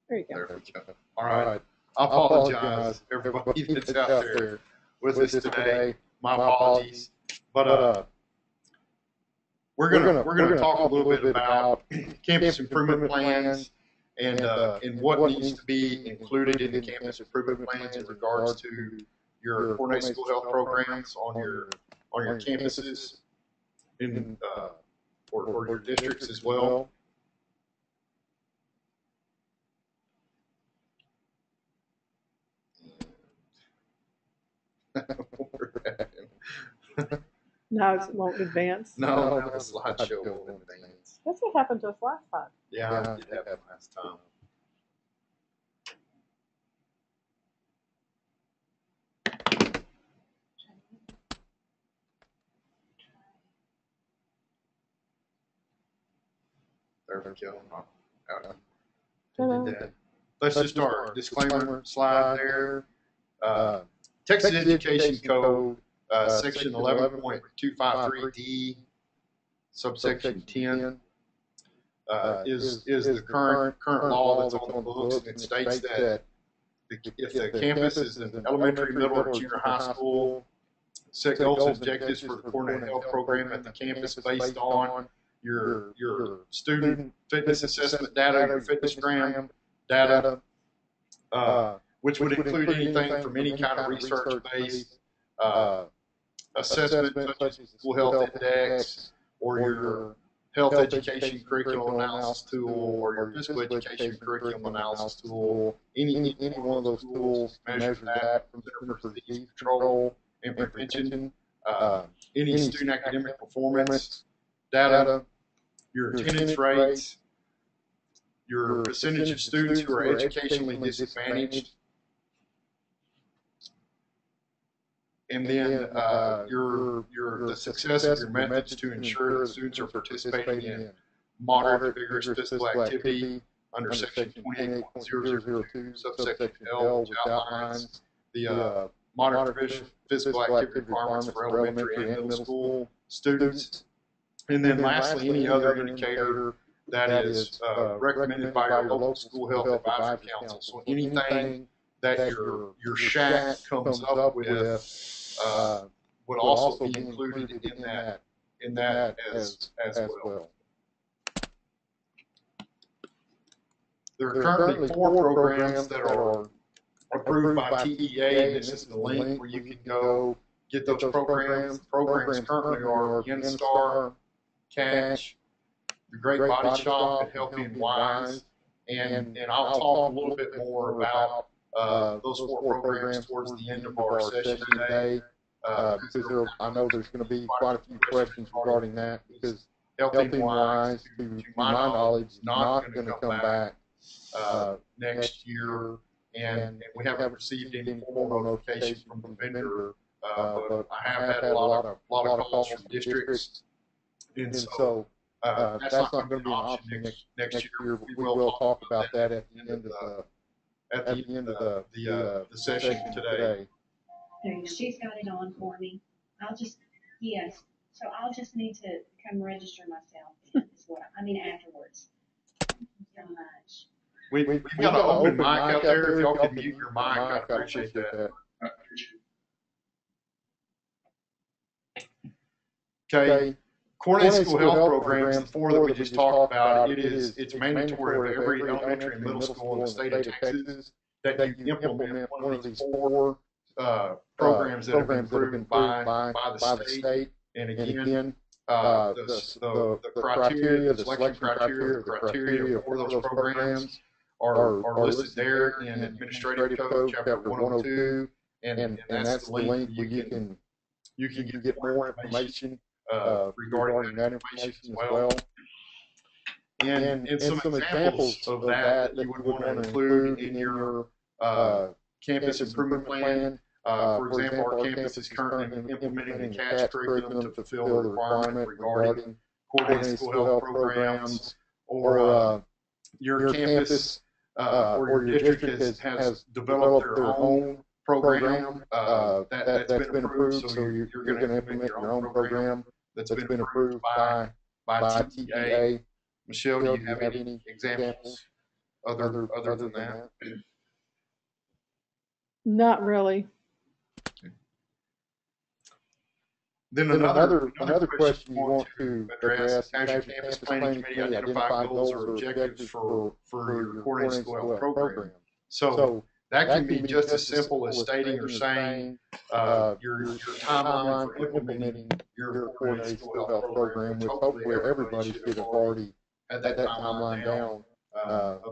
There you go. There we go. All right. I apologize, everybody that's out there with us today. My apologies. But we're gonna talk a little bit about campus improvement plans and what needs to be included in the campus improvement plans in regards to your coordinated school health programs on your campuses or your districts as well. No, it won't advance. No, the slideshow won't advance. That's what happened to us last time. Yeah, it did happen last time. There we go. Let's just start. Disclaimer slide there. Texas Education Code, section 11.253D, subsection 10, is the current law that's on the books, and it states that if the campus is an elementary, middle, or junior high school, set goals and objectives for the coordinated health program at the campus based on your student fitness assessment data, your fitnessgram data, which would include anything from any kind of research-based assessment, such as the School Health Index, or your Health Education Curriculum Analysis Tool, or your Physical Education Curriculum Analysis Tool. Any one of those tools measure that from the Center for Disease Control and Prevention. Any student academic performance data, your attendance rates, your percentage of students who are educationally disadvantaged, and then the success of your methods to ensure that students are participating in moderate to vigorous physical activity under section 28.002, subsection L, which outlines the moderate to vigorous physical activity requirements for elementary and middle school students. And then lastly, any other indicator that is recommended by your local school health advisory council. So anything that your TSHAC comes up with would also be included in that as well. There are currently 4 programs that are approved by TEA, and this is the link where you can go get those programs. Programs currently are InStar, Catch, the Great Body Shop, and Healthy and Wise, and I'll talk a little bit more about those 4 programs towards the end of our session today, because I know there's going to be quite a few questions regarding that, because Healthy and Wise, to my knowledge, is not going to come back next year, and we haven't received any formal notification from the vendor, but I have had a lot of calls from districts, and so that's not going to be an option next year. We will talk about that at the end of the session today. She's got it on for me. Yes. So I'll just need to come register myself. Is what afterwards. So much. We've got an open mic out there. If y'all can mute your mic, I'd appreciate that. Okay. Coordinated school health programs, the 4 that we just talked about, it's mandatory of every elementary and middle school in the state of Texas that you implement one of these 4 programs that have been approved by the state. And again, the criteria, the selection criteria, the criteria for those programs are listed there in Administrative Code, Chapter 102, and that's the link where you can get more information regarding that information as well. And some examples of that you would want to include in your campus improvement plan. For example, our campus is currently implementing the CATCH curriculum to fulfill the requirement regarding coordinated school health programs, or your campus or your district has developed their own program that's been approved, so you're going to implement your own program that's been approved by TEA. Michelle, do you have any examples other than that? Not really. Then another question you want to address, has your campus planning committee identified goals or objectives for your coordinated school health program? So that can be just as simple as stating or saying your timeline for implementing your coordinated school health program, which hopefully everybody should have already had that timeline down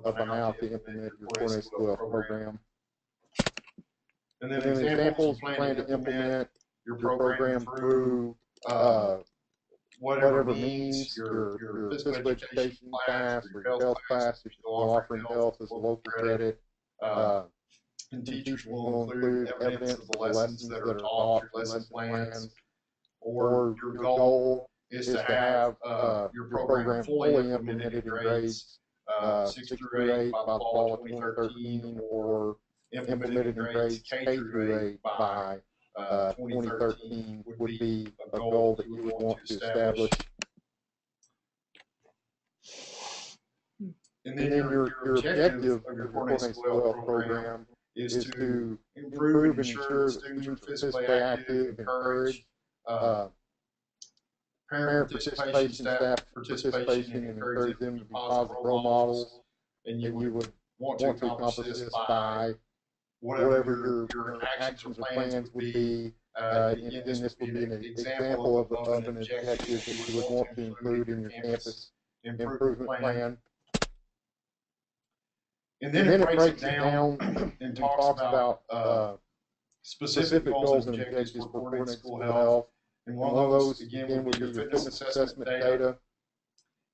by now to implement your coordinated school health program. And then examples, you plan to implement your program through whatever means, your physical education class, or your health class, if you're offering health as a local credit. And teachers will include evidence of the lessons that are taught, your lesson plans, or your goal is to have your program fully implemented in grades 6 through 8 by the fall of 2013, or implemented in grades K through 8 by 2013 would be a goal that you would want to establish. And then your objective of your coordinated school health program is to improve and ensure that students are physically active, encourage parent participation, staff participation, and encourage them to be positive role models. And you would want to accomplish this by whatever your actions or plans would be. And this would be an example of an objective that you would want to include in your campus improvement plan. And then it breaks it down and talks about specific goals and objectives for coordinated school health. And one of those, again, would be your fitness assessment data,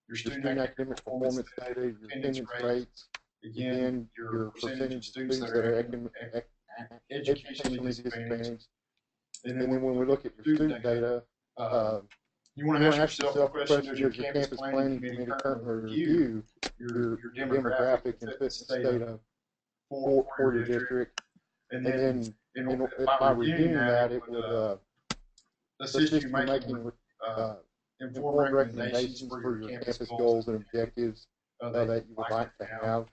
your student academic performance data, your attendance rates, again, your percentage of students that are educationally disadvantaged. And then when we look at your student data, you want to ask yourself the question, does your campus planning committee currently review your demographic and fitness data for your district? And then by reviewing that, it would assist you making informed recommendations for your campus goals and objectives that you would like to have.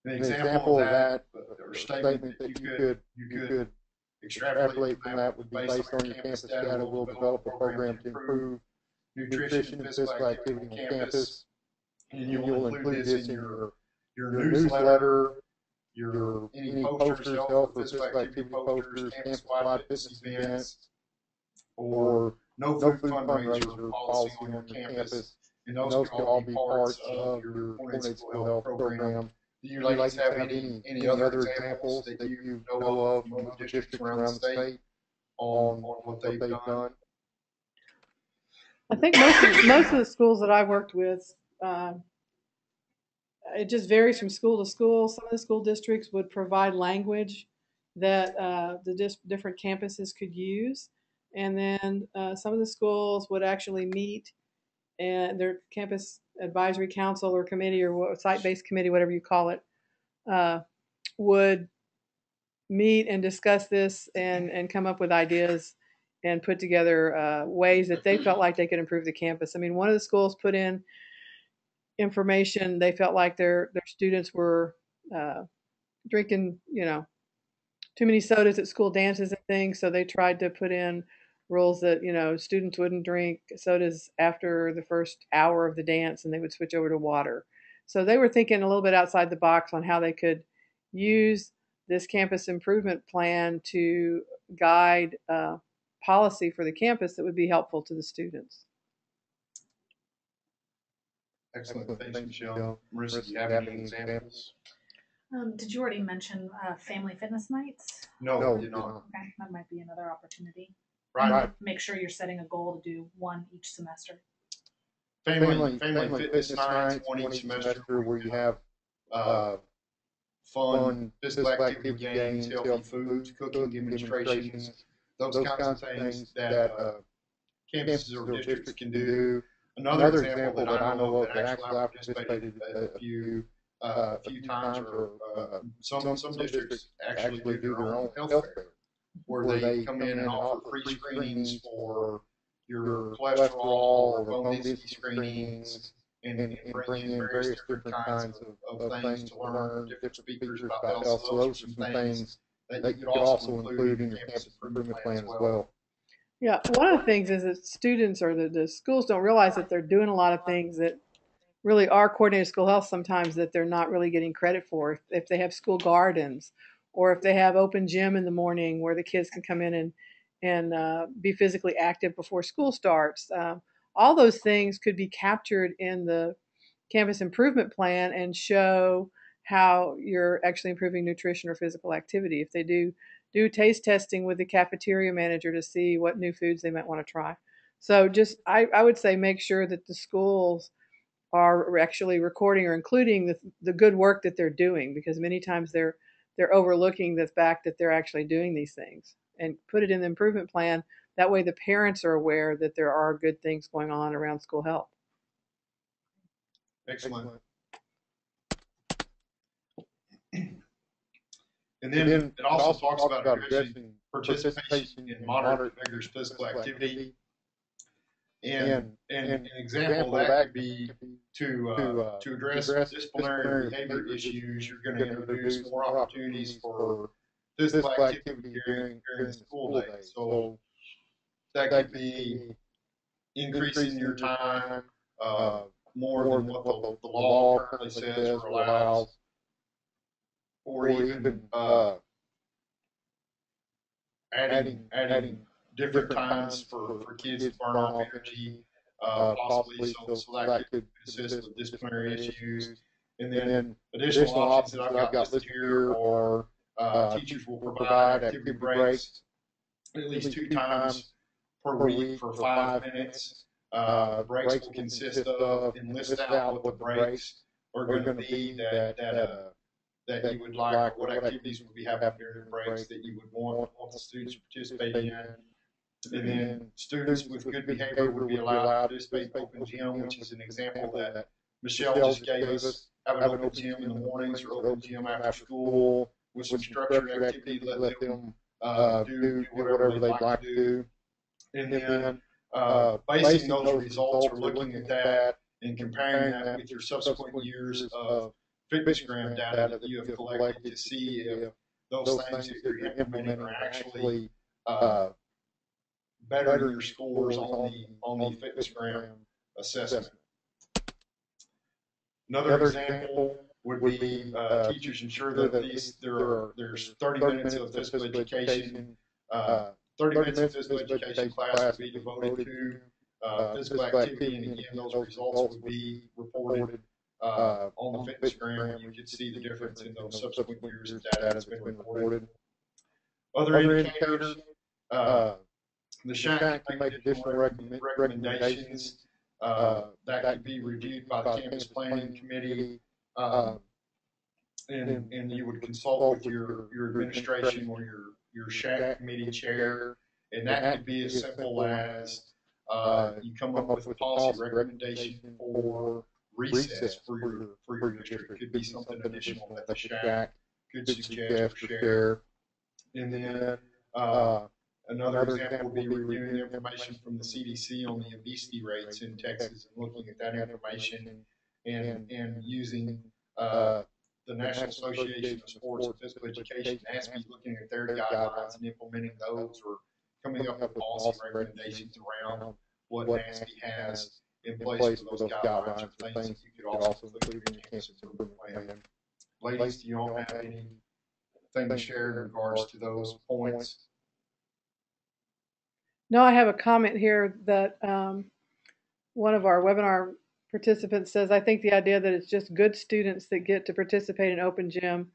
An example of that, or statement that you could extrapolate from that, would be based on your campus data. We'll develop a program to improve nutrition and physical activity on campus. And you'll include this in your newsletter, your any posters, health or physical activity posters, campus-wide fitness events, or no food fundraiser policy on your campus. And those can all be parts of your coordinated school health program. Do you ladies have any other examples that you know of from other districts around the state on what they've done? I think most of the schools that I worked with, it just varies from school to school. Some of the school districts would provide language that the different campuses could use. And then some of the schools would actually meet, and their campus advisory council or committee or site-based committee, whatever you call it, would meet and discuss this and come up with ideas and put together ways that they felt like they could improve the campus. I mean, one of the schools put in information. They felt like their students were drinking, too many sodas at school dances and things. So they tried to put in rules that, students wouldn't drink sodas after the first hour of the dance, and they would switch over to water. So they were thinking a little bit outside the box on how they could use this campus improvement plan to guide policy for the campus that would be helpful to the students. Excellent. Thanks, Michelle. Marissa, do you have any examples? Did you already mention family fitness nights? No, we did not. Okay, that might be another opportunity. Right. Make sure you're setting a goal to do one each semester. Family fitness nights, one each semester, where you have fun physical activity games, healthy foods, cooking demonstrations, those kinds of things that campuses or districts can do. Another example that I know of that actually I've participated a few times, or some districts actually do their own health fair, where they come in and offer free screenings for your cholesterol or bone density screenings, and bring in various different kinds of things to learn, different speakers about health. So those are some things that you could also include in your campus improvement plan as well. Yeah, one of the things is that students or the schools don't realize that they're doing a lot of things that really are coordinated school health sometimes that they're not really getting credit for. If they have school gardens, or if they have open gym in the morning where the kids can come in and be physically active before school starts. All those things could be captured in the campus improvement plan and show how you're actually improving nutrition or physical activity. If they do taste testing with the cafeteria manager to see what new foods they might want to try. So just I would say make sure that the schools are actually recording or including the good work that they're doing, because many times they're overlooking the fact that they're actually doing these things, and put it in the improvement plan. That way the parents are aware that there are good things going on around school health. Excellent. And then it also talks about addressing participation in moderate and vigorous physical activity. And an example of that could be to address disciplinary behavior issues. You're going to introduce more opportunities for physical activity during the school day. So that could be increasing your time more than what the law currently says or allows, or even adding different times for kids to burn off energy, possibly. So that could assist with disciplinary issues. And then additional options that I've got listed here are teachers will provide activity breaks at least 2 times per week for 5 minutes. The breaks will consist of, and list out what the breaks are going to be that you would like, or what activities would be happening during the breaks that you would want the students to participate in. And then students with good behavior would be allowed to participate in open gym, which is an example that Michelle just gave us. Have an open gym in the mornings or open gym after school with some structured activity. Let them do whatever they'd like to do. And then basing those results or looking at that and comparing that with your subsequent years of fitnessgram data that you have collected to see if those things that you're implementing are actually bettering your scores on the fitnessgram assessment. Another example would be teachers ensure that there's 30 minutes of physical education. 30 minutes of physical education class would be devoted to physical activity, and again, those results would be reported on the fitnessgram, and you could see the difference in those subsequent years of data that's been reported. Other indicators, the TSHAC can make additional recommendations that could be reviewed by the campus planning committee, and you would consult with your administration or your TSHAC committee chair, and that could be as simple as you come up with a policy recommendation for recess for your district. It could be something additional that the TSHAC could suggest or share. And then another example would be reviewing the information from the CDC on the obesity rates in Texas and looking at that information and using the National Association of Sports and Physical Education, NASPE, looking at their guidelines and implementing those, or coming up with policy recommendations around what NASPE has in place for those guidelines, or things that you could also include in your campus improvement plan. Ladies, do you all have anything to share in regards to those points? No, I have a comment here that one of our webinar participants says, I think the idea that it's just good students that get to participate in open gym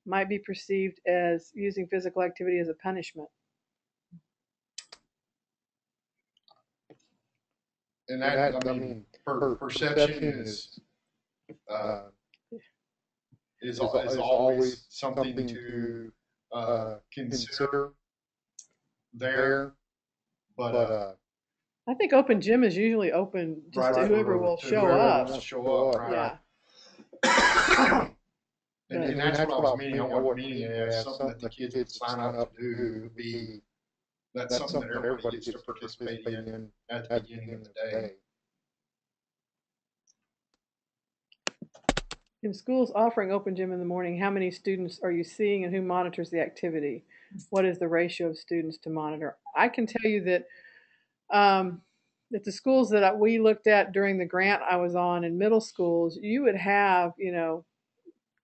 might be perceived as using physical activity as a punishment. And that, I mean, perception is always something to consider there, but I think open gym is usually open just to whoever will show up. Right. Yeah. And that's what I was meaning. I wasn't meaning it as something that the kids would sign up to do. It would be that's something that everybody gets to participate in at the beginning of the day. In schools offering open gym in the morning, how many students are you seeing and who monitors the activity? What is the ratio of students to monitor? I can tell you um, that the schools that we looked at during the grant I was on in middle schools, you would have,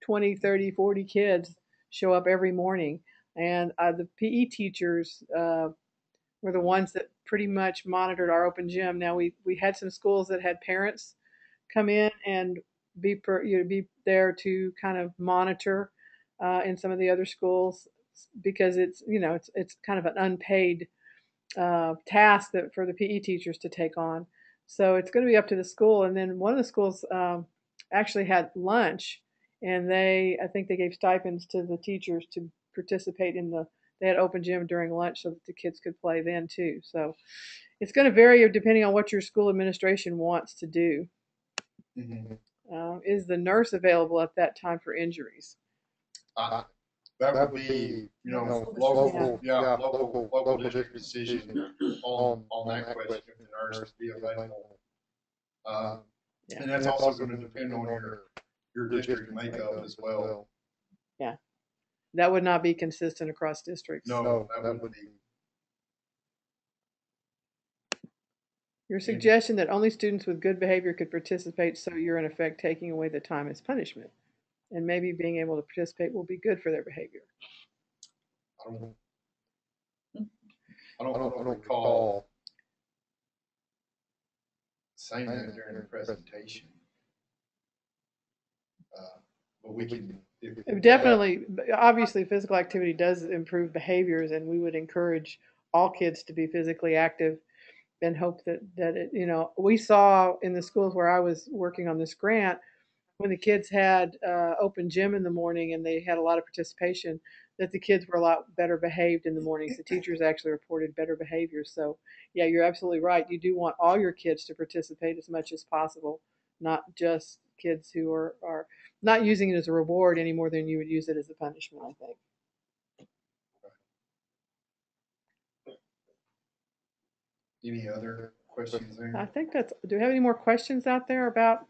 20, 30, 40 kids show up every morning. And the PE teachers were the ones that pretty much monitored our open gym. Now, we had some schools that had parents come in and be there to kind of monitor in some of the other schools because it's kind of an unpaid task that for the PE teachers to take on. So it's going to be up to the school. And then one of the schools actually had lunch, and I think they gave stipends to the teachers to participate in they had open gym during lunch so that the kids could play then too. So it's going to vary depending on what your school administration wants to do. Mm-hmm. Is the nurse available at that time for injuries? That would be, local district decision on that question if the nurse would be available. And that's also going to depend on your district makeup as well. Yeah, that would not be consistent across districts. No, that would be. Your suggestion that only students with good behavior could participate, so you're in effect taking away the time as punishment, and maybe being able to participate will be good for their behavior. I don't recall saying that during the presentation. But we can definitely, obviously, physical activity does improve behaviors, and we would encourage all kids to be physically active and hope that it, we saw in the schools where I was working on this grant, when the kids had open gym in the morning and they had a lot of participation, that the kids were a lot better behaved in the mornings. The teachers actually reported better behavior. So, yeah, you're absolutely right. You do want all your kids to participate as much as possible, not just kids who are not using it as a reward any more than you would use it as a punishment, I think. Any other questions there? I think do we have any more questions out there about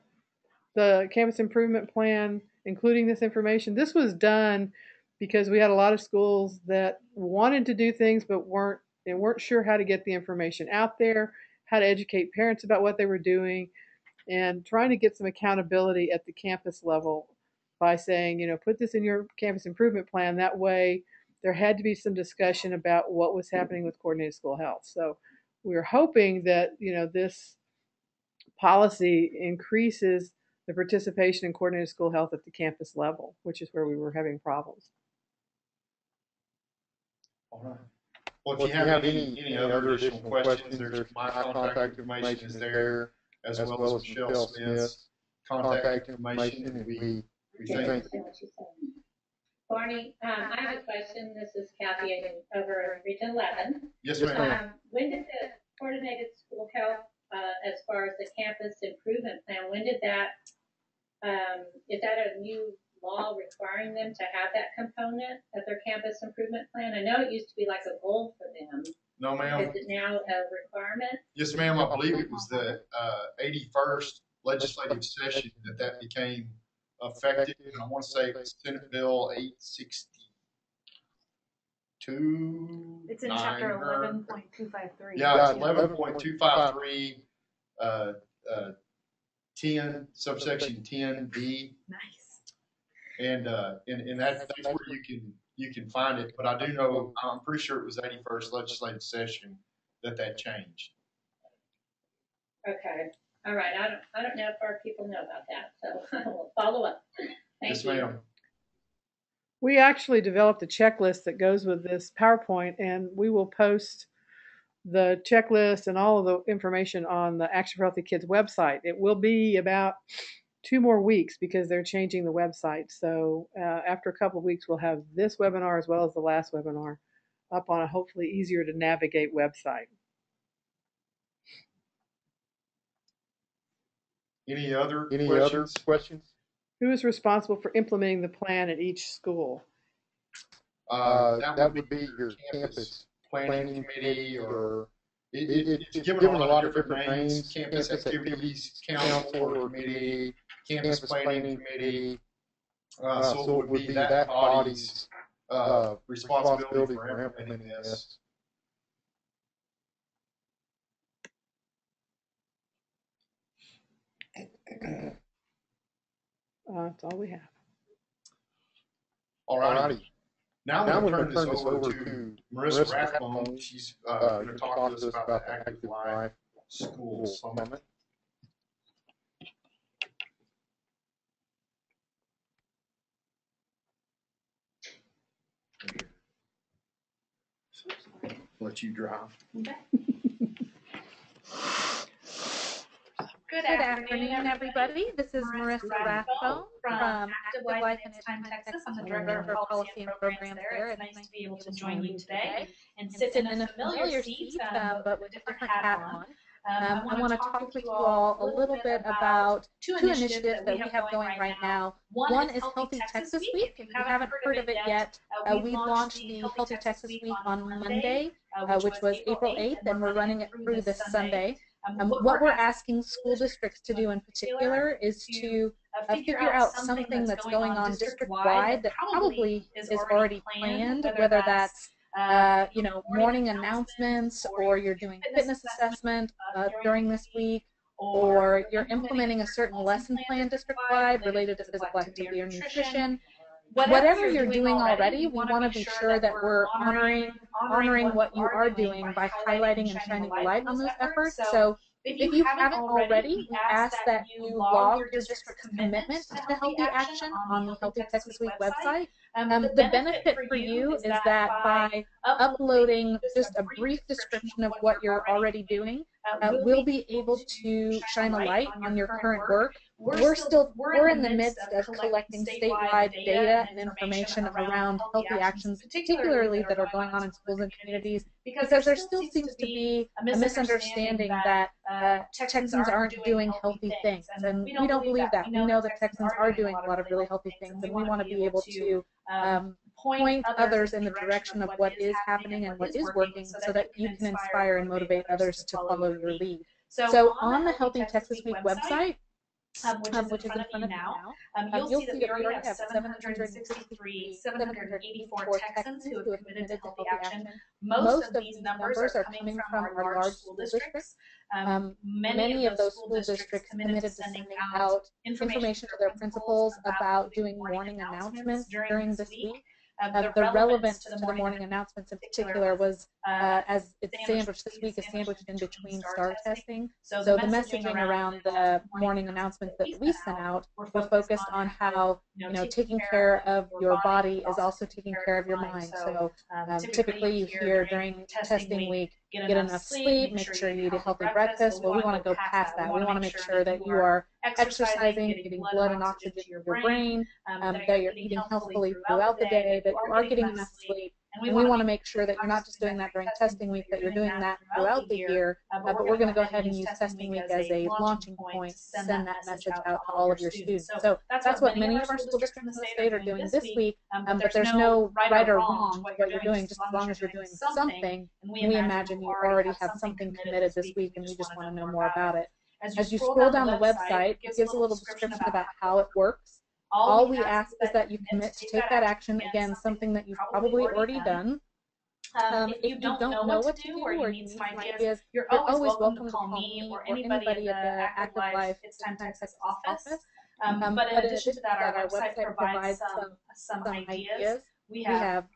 the campus improvement plan, including this information? This was done because we had a lot of schools that wanted to do things but weren't sure how to get the information out there, how to educate parents about what they were doing, and trying to get some accountability at the campus level by saying, put this in your campus improvement plan. That way, there had to be some discussion about what was happening with coordinated school health. So we were hoping that, this policy increases the participation in coordinated school health at the campus level, which is where we were having problems. All right. Well, if you have any other additional questions, my contact information is there, as well as Michelle Smith's contact information. We thank you. Barney, I have a question. This is Kathy over Region 11. Yes, ma'am. When did the coordinated school health, as far as the campus improvement plan, when did that, is that a new law requiring them to have that component of their campus improvement plan? I know it used to be like a goal for them. No, ma'am. Is it now a requirement? Yes, ma'am. I believe it was the 81st legislative session that became effective, and I want to say it was Senate Bill 862. It's in chapter 11.253. Yeah, it's 11.253, 10, subsection 10B. Nice. And that's where you can find it. But I do know, I'm pretty sure it was 81st legislative session that changed. Okay. All right. I don't know if our people know about that, so I will follow up. Thank you. Yes, ma'am. We actually developed a checklist that goes with this PowerPoint, and we will post the checklist and all of the information on the Action for Healthy Kids website. It will be about 2 more weeks because they're changing the website. So after a couple of weeks, we'll have this webinar as well as the last webinar up on a hopefully easier to navigate website. Any other questions? Who is responsible for implementing the plan at each school? That would be your campus planning committee, or it's given a lot of different names. Campus activities council or committee. campus planning committee. So it would be that body's responsibility for implementing this. That's all we have. All righty. Now I'm going to turn this over to Marissa Rathbone. She's going to talk to us about the Active Life School Summit. Let you drive. Okay. Good afternoon, everybody. This is Marissa Rathbone from Active Life in Time, Texas. I'm the Director of Policy and Programs there. It's nice to be able to join you today and sit in a familiar seat, but with a different hat on. I want to talk with you all a little bit about two initiatives that we have going right now. One is Healthy Texas Week. If you haven't heard of it yet, we launched the Healthy Texas Week on Monday, which was April 8th, and we're running it through this Sunday. What we're asking school districts to do in particular is to figure out something that's going on district-wide that probably is already planned, whether that's morning announcements, or you're doing fitness assessment during this week, or you're implementing a certain lesson plan district-wide related to physical activity or nutrition. Whatever you're doing already, we want to be sure that we're honoring what you are doing by highlighting and shining a light on those efforts. So if you haven't already, we ask that you log your district's commitment to healthy action on the Healthy Texas Week website. The benefit for you is that by uploading just a brief description of what you're already doing, we'll be able to shine a light on your current work. We're in the midst of collecting statewide data and information around healthy actions, particularly that are going on in schools and communities, because there still seems to be a misunderstanding that Texans aren't doing healthy things, and we don't believe that. We know that Texans are doing a lot of really healthy things, and we want to be able to point others in the direction of what is happening and what is working, so that you can inspire and motivate others to follow your lead. So on the Healthy Texas Week website, which is in front of you now, you'll see that we already have 784 Texans who have committed to healthy action. Most of these numbers are coming from our large school districts. Many of those school districts committed to sending out information to their principals about doing morning announcements during this week. The relevance to the morning announcements in particular was, as it's sandwiched this week, is sandwiched in between STAR testing. So the messaging around the morning announcements that we sent out were focused on how, taking care of your body is also taking care of your mind. So typically you hear during testing week, get enough sleep, make sure you eat a healthy breakfast. Well, we want to go past that. We want to make sure that you are exercising, getting blood and oxygen to your brain, that you're eating healthfully throughout the day, that you are getting enough sleep. And we want to make sure that you're not just doing that during testing week, that you're doing that throughout the year. But we're going to go ahead and use testing week as a launching point to send that message out to all of your students. So that's what many of our school districts in the state are doing this week. But there's no right or wrong what you're doing, just as long as you're doing something. And we imagine you already have something committed this week, and we just want to know more about it. As you scroll down the website, it gives a little description about how it works. All we ask is that you commit to take that action, again, something that you've probably already done. If you don't know what to do, or you need some ideas, you're always welcome to call me or anybody at the Active Life Time Texas office. But in addition to that, our website provides some ideas. We have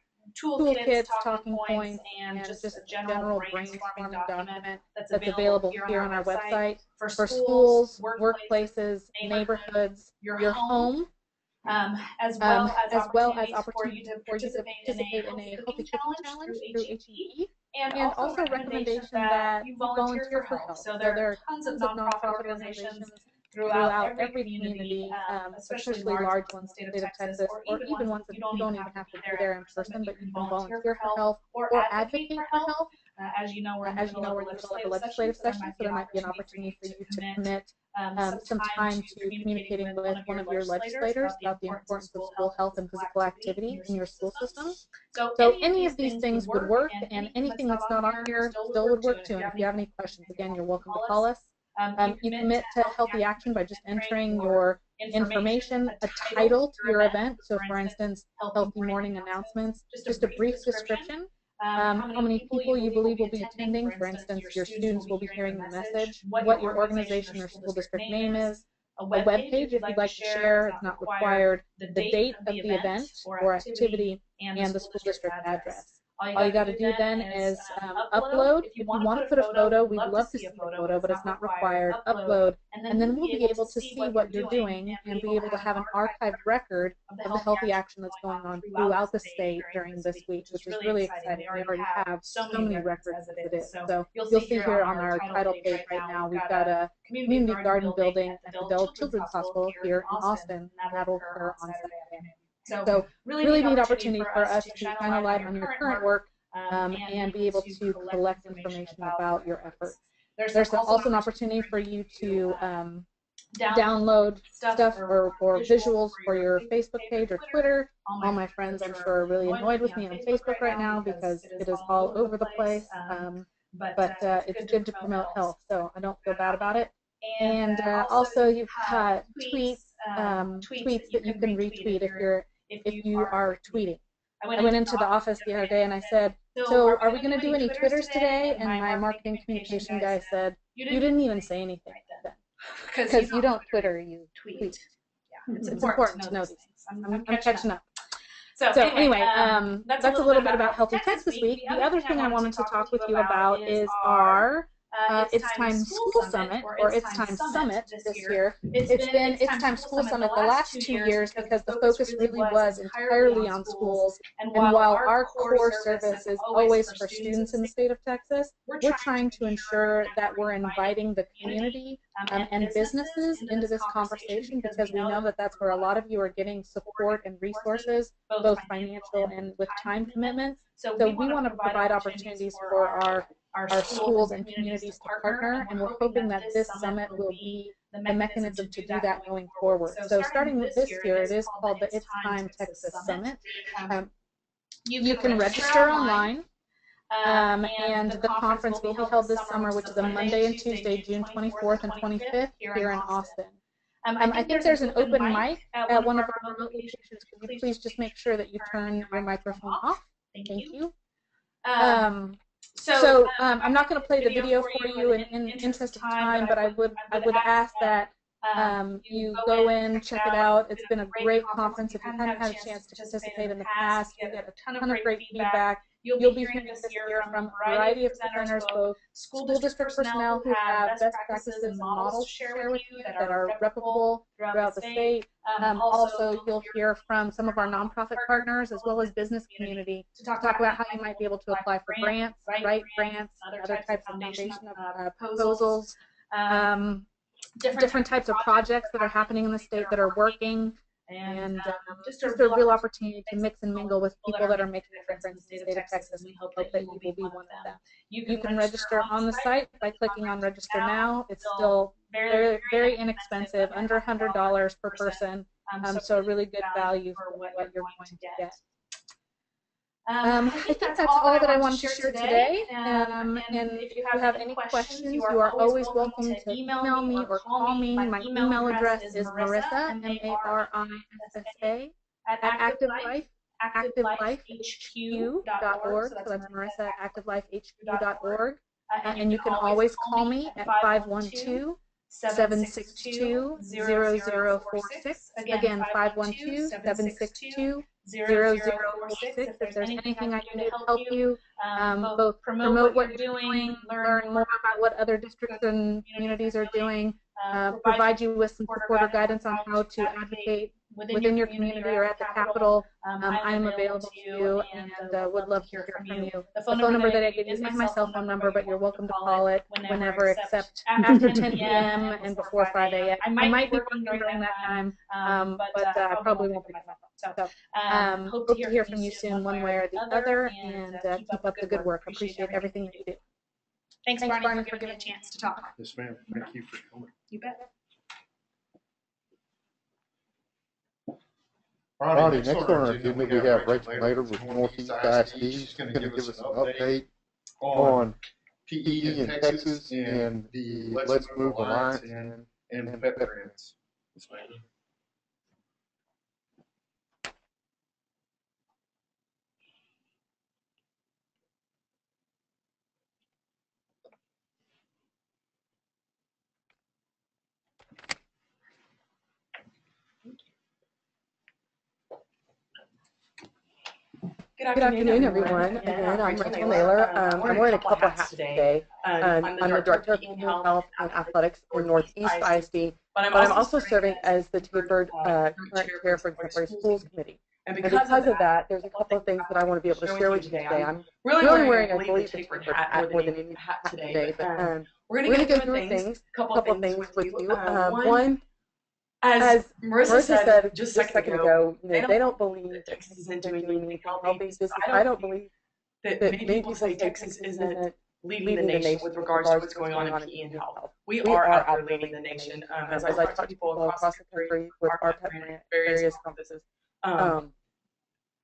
toolkits, talking points, and just a general brainstorming document that's available here on our website for schools, workplaces, neighborhoods, your home, as well as opportunities for you to participate in a healthy cooking challenge through HEB, and also recommendation that you volunteer for health. So there are tons of nonprofit organizations throughout every community, especially large ones in the state of Texas, or even ones that you don't even have to be there in person, but you can volunteer for health or advocate for health. As you know, we're in the middle of a legislative session, so there might be an opportunity for you to commit some time to communicating with one of your legislators about the importance of school health and physical activity in your school system. So any of these things would work, and anything that's not on here still would work too. And if you have any questions, again, you're welcome to call us. You commit to healthy action by just entering your information, a title to your event. So for instance, healthy morning announcements, just a brief description. How many people you believe will be attending. For instance, your students will be hearing the message, what your organization or school district name is, a web page if you'd like to share, it's not required, the date of the event or activity, and the school district address. All you got to do then is upload. If you want to put a photo, we'd love to see a photo, but it's not required. Upload, and then we'll be able to see what you're doing and be able to have an archived record of the healthy action that's going on throughout the state during this week, which is really exciting. We already have so many records as it is. So you'll see here on our title page right now, we've got a community garden building at the Dell Children's Hospital here in Austin. That'll occur on Saturday. So really neat opportunity for us to shine a light on your current work and be able to collect information about your efforts. There's also an opportunity for you to download stuff or visuals for your Facebook page or Twitter. All my friends, I'm sure, are really annoyed with me on Facebook right now because it is all over the place. But it's good to promote health, so I don't feel bad about it. And also you've got tweets that you can retweet if you are tweeting. I went into the office the other day and I said, so are we going to do any Twitters today? And my marketing communication guy said, you didn't even say anything then. Because you don't Twitter, you tweet. Yeah, it's important to know these things. I'm catching up. So anyway, that's a little bit about Healthy Techs this week. The other thing I wanted to talk with you about is our It's Time School Summit, or It's Time Summit this year. It's been It's Time School Summit the last 2 years because the focus really was entirely on schools. And while our core service is always for students in the state of Texas, we're trying to ensure that we're inviting the community and businesses into this conversation because we know that that's where a lot of you are getting support and resources, both financial and with time commitments. So we want to provide opportunities for our schools and communities to partner, and we're hoping that this summit will be the mechanism to do that going forward. So starting with this year, it is called the It's Time Texas Summit. You can register online, and the conference will be held this summer, which is a Monday and Tuesday, June 24th and 25th here in Austin. I think there's an open mic at one of our remote locations. Could you please just make sure that you turn your microphone off? Thank you. So I'm not going to play the video for you in interest of time, but I would ask that you go in, check it out. It's been a great conference. If you haven't had a chance to participate in the past, you get a ton of great feedback. You'll be hearing this year from a variety of presenters, both school district personnel who have best practices and models to share with you that are replicable throughout the state. Also, you'll hear from some of our nonprofit partners as well as business community to talk about how you might be able to apply for grants, write grants, other types of foundation proposals, different types of projects that are happening in the state that are working. And just a real opportunity to mix and mingle with people that are making a difference in the state of Texas. We hope that you will be one of them. You can register on the site by clicking on Register Now. It's still very, very inexpensive, under $100 per person. So a really good value for what you're going to get. I think that's all that I wanted to share today. And if you have any questions, you are always welcome to email me or call me. My email address is Marissa, M-A-R-I-S-S-A, at activelifehq.org. So that's Marissa at activelifehq.org. And you can always call me at 512-762-0046. Again, 512-762-0046. If there's anything I can do to help you, both promote what you're doing, learn more about what other districts and communities are doing, provide you with some support or guidance on how to advocate within your community or at the Capitol, I am available to you and would love to hear from you. The phone number that I gave you is my cell phone number, but you're welcome to call it whenever except after 10 p.m. and before 5 a.m. I might be working during that time, but I probably won't pick up my phone. So hope to hear from you soon one way or the other, and keep up the good work. Appreciate everything that you do. Thanks Barney, for giving me a chance to talk. Yes, ma'am. Thank you for coming. You bet. Alrighty, next on our agenda we have Rachel Nader with Northeast ISD. She's going to give us an update on PE in Texas and the Let's Move Alliance and PEP grants. Good afternoon, everyone. Again, I'm Rachel Naylor. I'm wearing a couple hats today. I'm the Director of Community Health and Athletics in Northeast ISD, but I'm also serving as the tapered current chair for Exemplary Schools Committee. And because of that, there's a couple of things that I want to be able to share with you today. I'm really wearing, I believe, a tapered hat more than any hat today, but we're going to go through things, a couple of things with you. One, as Marissa said just a second ago, they don't believe that Texas isn't doing anything healthy. I don't believe that many people say Texas isn't leading the nation with regards to what's going on in PE and health. We are out there leading the nation. As I talk to people across the country with our pet brand, various conferences, our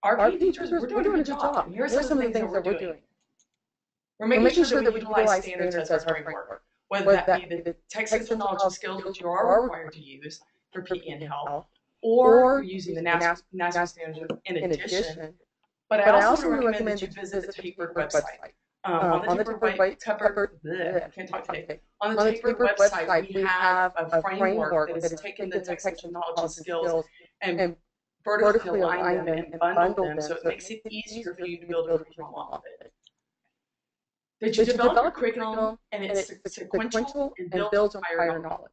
PE teachers, we're doing a good job. Here are some of the things that we're doing. We're making sure that we utilize standards as our framework, whether that be the Texas technology skills which you are required to use for PE and health, or using the national standards in addition. But I also want to recommend that you visit the Tapered website. On the Tapered website, we have a framework that has taken the Texas technology skills and vertically aligned them and bundled them, so it makes it easier for you to build a curriculum off of it. That you develop a curriculum and it's sequential and builds on prior knowledge.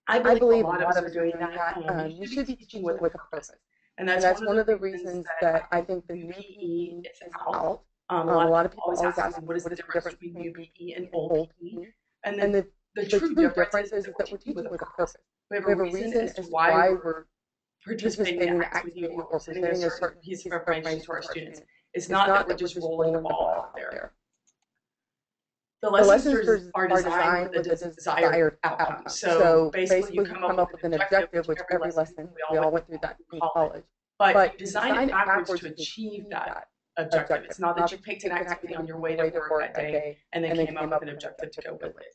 I believe a lot of us are doing that. You should be teaching with a purpose. And that's one of the reasons that I think the new PE is out. A lot of people always ask me, what is the difference between new PE and old PE? And then the true difference is that we're teaching with a purpose. We have a reason as to why we're participating in the activity or presenting a certain piece of information to our students. It's not that we're just rolling the ball out there. The lessons are designed with the desired outcome. So basically, you come up with an objective, which every lesson, we all went through that in college. But you design it backwards to achieve that objective. It's not that you picked an activity on your way to work that day and then came up with an objective to go with it.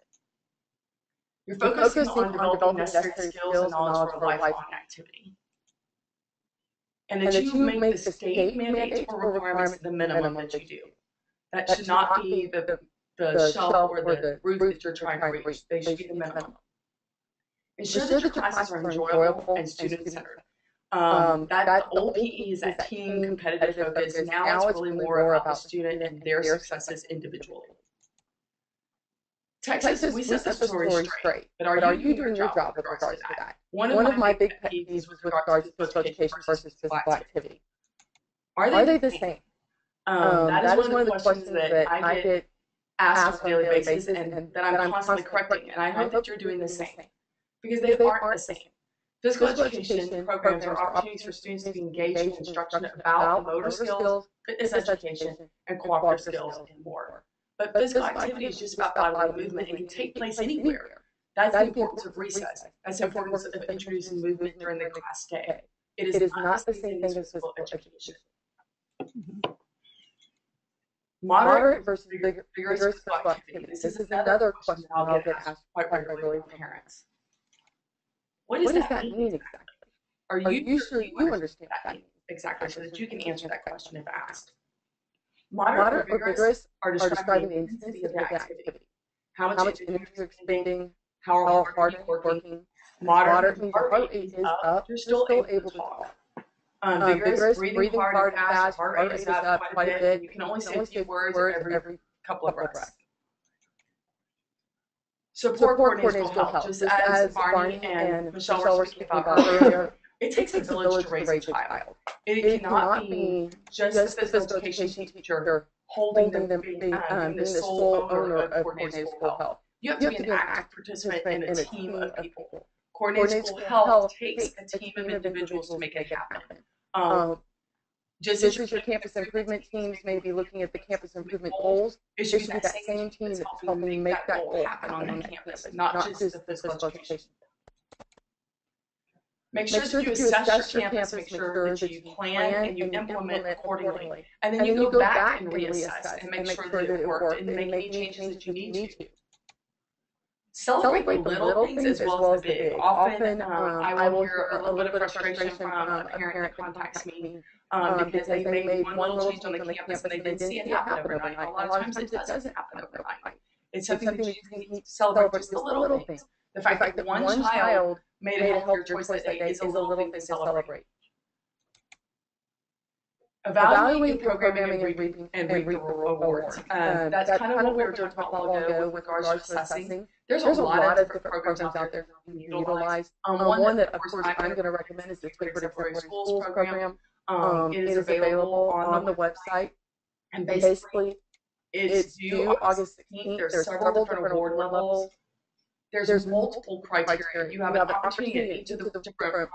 You're focusing on developing necessary skills and knowledge for a lifelong activity. And that you make the state mandates or requirements the minimum that you do. That should not be the shelf or the roof that you're trying to reach. They should be the minimum. Ensure that your classes are enjoyable and student-centered. That old PE is that team competitive focus. Now it's really more about the student and their successes individually. Texas, we set the story straight, but are you doing your job with regards to that? One of my big pet peeves was with regards to physical education versus physical activity. Are they the same? That is one of the questions that I get asked on a daily basis and that I'm constantly correcting, and I hope that you're doing the same, because they aren't the same. Physical education programs are opportunities for students to be engaged in instruction about motor skills, fitness education, and cooperative skills, and more. But physical activity is just about bodily movement and can take place anywhere. That's the importance of recess. That's the importance of introducing movement during the class day. It is not the same thing as physical education. Moderate versus vigorous physical activity. This is another question I'll get asked quite regularly from parents. What does that mean exactly? Are you sure you understand what that means exactly, so that you can answer that question if asked? Moderate or vigorous are describing the intensity of the activity. How much energy you're expending, how hard you're working. Moderate means your heart rate is up, you're still able to talk. Vigorous, breathing hard and fast, heart rate is up quite a bit. You can only say a few words every couple of breaths. Support coordinators will help. Just as Barney and Michelle were speaking about earlier, it takes a village to raise a child. It cannot be just the physical education teacher holding them, being the sole owner of coordinated school health. You have to be an active participant in a team of people. Coordinated school health takes a team of individuals to make it happen. Just as your campus improvement teams may be looking at the campus improvement goals, it should be that same team that's helping make that goal happen on that campus, not just the physical education. Make sure that you assess your campus, make sure that you plan and you implement accordingly. And then you go back and reassess and make sure that it worked and make any changes that you need to. Celebrate the little things as well as the big. Often I will hear a little bit of frustration from a parent that contacts me because they made one little change on the campus and they didn't see it happen overnight. A lot of times it doesn't happen overnight. It's something that you can celebrate just the little things. The fact that one child made a healthier choice that day is a little thing to celebrate. evaluate your programming and reap the rewards. That's kind of what we were talking about a while ago with regards to assessing. There's a lot of different programs out there that you can utilize. One that, of course, I'm going to recommend is the Twig Exemplary Schools program. It is available on the website. And basically, it's due August 16th. There's several different award levels. There's multiple criteria. You have an opportunity at each of the different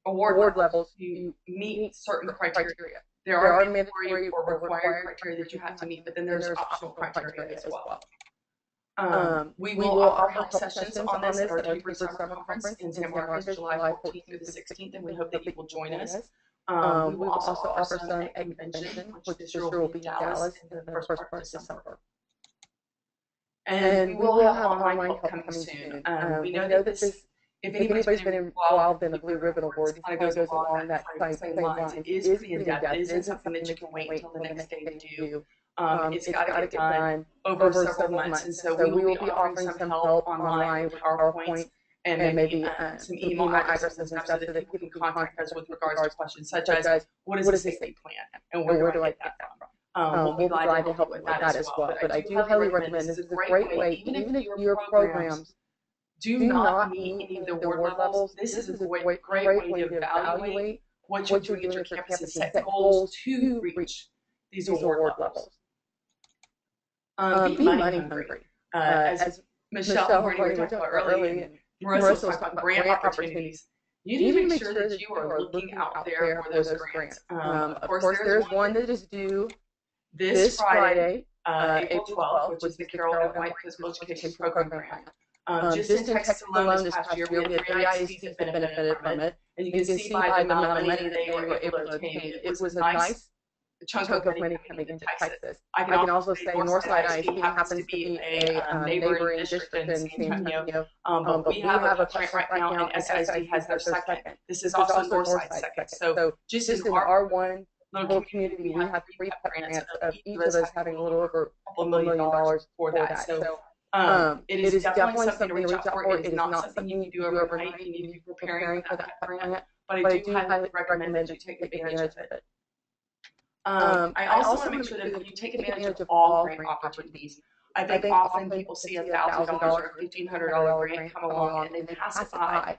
award levels to meet certain criteria. There are mandatory or required criteria that you have to meet, but then there's optional criteria as well. We will offer help sessions on this at our 2 Summer Conference in San Marcos, July 14th through the 16th, and we hope that you will join us. We will also offer some at convention, which this year will be in Dallas in the first part of December. And we will have online help coming soon. We know that this, if anybody's been involved in the Blue Ribbon Award, it kind of goes along that same lines. It is pretty in-depth. It isn't something that you can wait until the next day to do. It's got to get done over several months. And so we will be offering some help online with PowerPoint and maybe some email addresses and stuff so that people can contact us with regards to questions such as, what is the estate plan and where do I get that from? We'll be glad to help with that as well. But I do highly recommend this. Is a great way, even if your programs do not meet any of the award levels, this is a great way to evaluate what you're doing at your campus and set goals to reach these award levels. Be money hungry. As Michelle already talked about earlier, and Marissa was talking about grant opportunities. You need to make sure that you are looking out there for those grants. Of course, there's one that is due this Friday, April 12th, which is the Carroll and White Physical Education Program Grant. Just in Texas alone this past year, we had 3 ISDs that benefited from it. And you can see by the amount of money that they were able to obtain, it was a nice chunk of money coming into Texas. I can also say Northside ISD happens to be a neighboring district in San Antonio, but we have a grant right now, and SISD has their second. This is also Northside's second. So just in our one little community, we have 3 grants of each of us having a little over $2 million for that. So it is definitely something to reach out for. It is not something you can do overnight. You need to be preparing for that grant, but I do highly recommend that you take advantage of it. I also want to make sure that you take advantage of all grant opportunities. I think often people see $1,000 or $1,500 grant come along and they pass it by.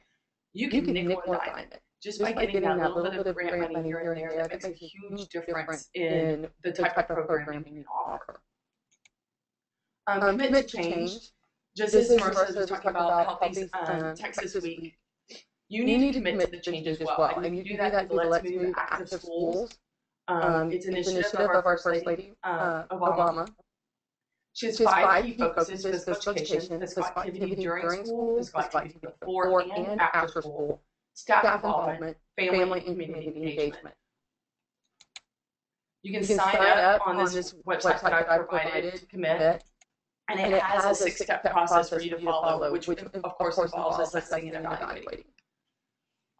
You can nickel and dime it. Just by getting that little bit of grant money here and there, that makes a huge difference in the type of programming you offer. Commit to change. Just as Marissa was talking about Healthy Texas Week, you need to commit to the change as well. And you do that through the Let's Move Active Schools. It's an initiative of our First Lady, Obama. She has 5 key focuses: physical education, physical activity during school, physical activity before and after school, staff involvement, family and community engagement. You can sign up on this website that I provided to commit, and it has a 6-step process for you to follow, which of course involves assessing and evaluating.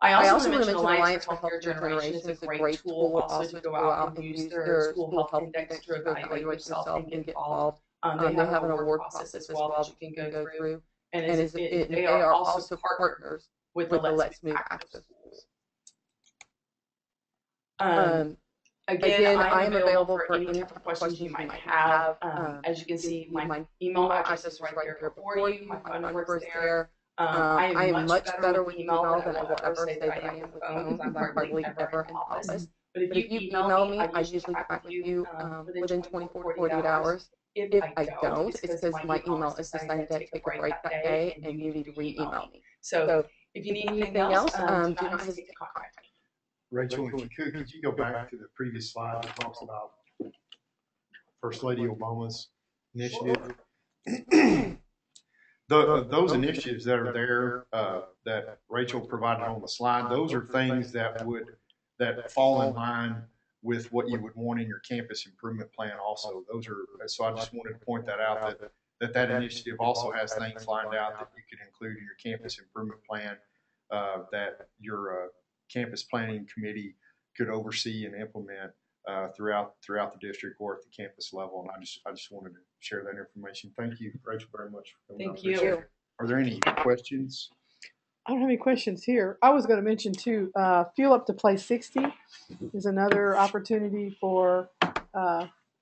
I also want to mention Alliance for Healthier Generation is a great tool also to go out and use their school health index to evaluate yourself and get involved. They have an award process as well that you can go through. And they are also partners with the Let's Move Active Schools. Again, I am available for any type of questions you might have. As you can see, my email address is right there before you. My phone number is there. I am much better with email than I will ever say that I am with phones. I'm hardly ever in office. But if you email me, I usually get back with you within 24 to 48 hours. If I don't, it's because my email is deciding to take a break that day and you need to re-email me. So if you need anything else, do not hesitate to contact me. Rachel, if you could you go back to the previous slide that talks about First Lady Obama's initiative? Those initiatives that are there that Rachel provided on the slide, those are things that fall in line with what you would want in your campus improvement plan. Also, those are so. I just wanted to point that out that initiative also has things lined out that you could include in your campus improvement plan that your campus planning committee could oversee and implement throughout the district or at the campus level. And I just wanted to share that information. Thank you, Rachel, very much. Thank you. Are there any questions? I don't have any questions here. I was going to mention too, Fuel Up to Play 60 is another opportunity for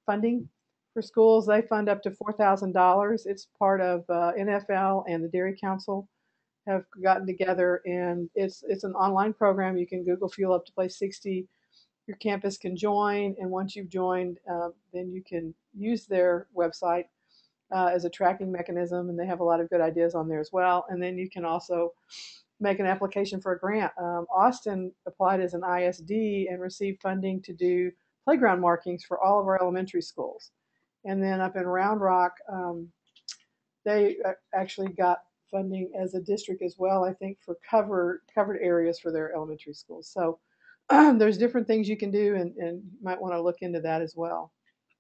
funding for schools. They fund up to $4,000. It's part of NFL and the Dairy Council have gotten together, and it's an online program. You can Google Fuel Up to Play 60. Your campus can join, and once you've joined, then you can use their website as a tracking mechanism, and they have a lot of good ideas on there as well. And then you can also make an application for a grant. Austin applied as an ISD and received funding to do playground markings for all of our elementary schools. And then up in Round Rock, they actually got funding as a district as well, I think, for covered areas for their elementary schools. So there's different things you can do, and you might want to look into that as well.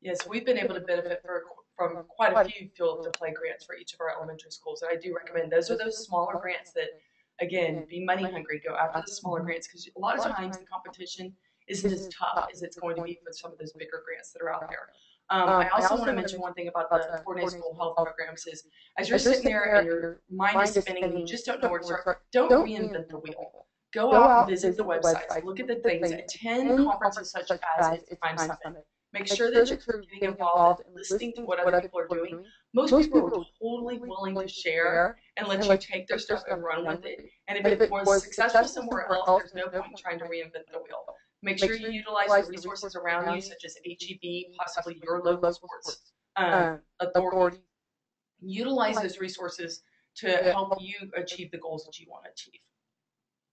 Yes, we've been able to benefit from quite a few Fuel Up to Play grants for each of our elementary schools, and I do recommend those are those smaller grants that, again, be money hungry, go after the smaller grants, because a lot of times the competition isn't as tough as it's going to be for some of those bigger grants that are out there. I also want to mention one thing about the coordinated school health programs is, as you're sitting there and your mind is spinning and you just don't know where to start, don't reinvent the wheel. Go out and visit the websites, look at the things, attend conferences such as It's Time Summit. Make sure that you're getting involved and listening to what other people are doing. Most people are totally willing to share and let you take their stuff and run with it. And if it was successful somewhere else, there's no point in trying to reinvent the wheel. Make sure you utilize the resources around you, such as HEB, possibly your local sports authority. Utilize those resources to help you achieve the goals that you want to achieve.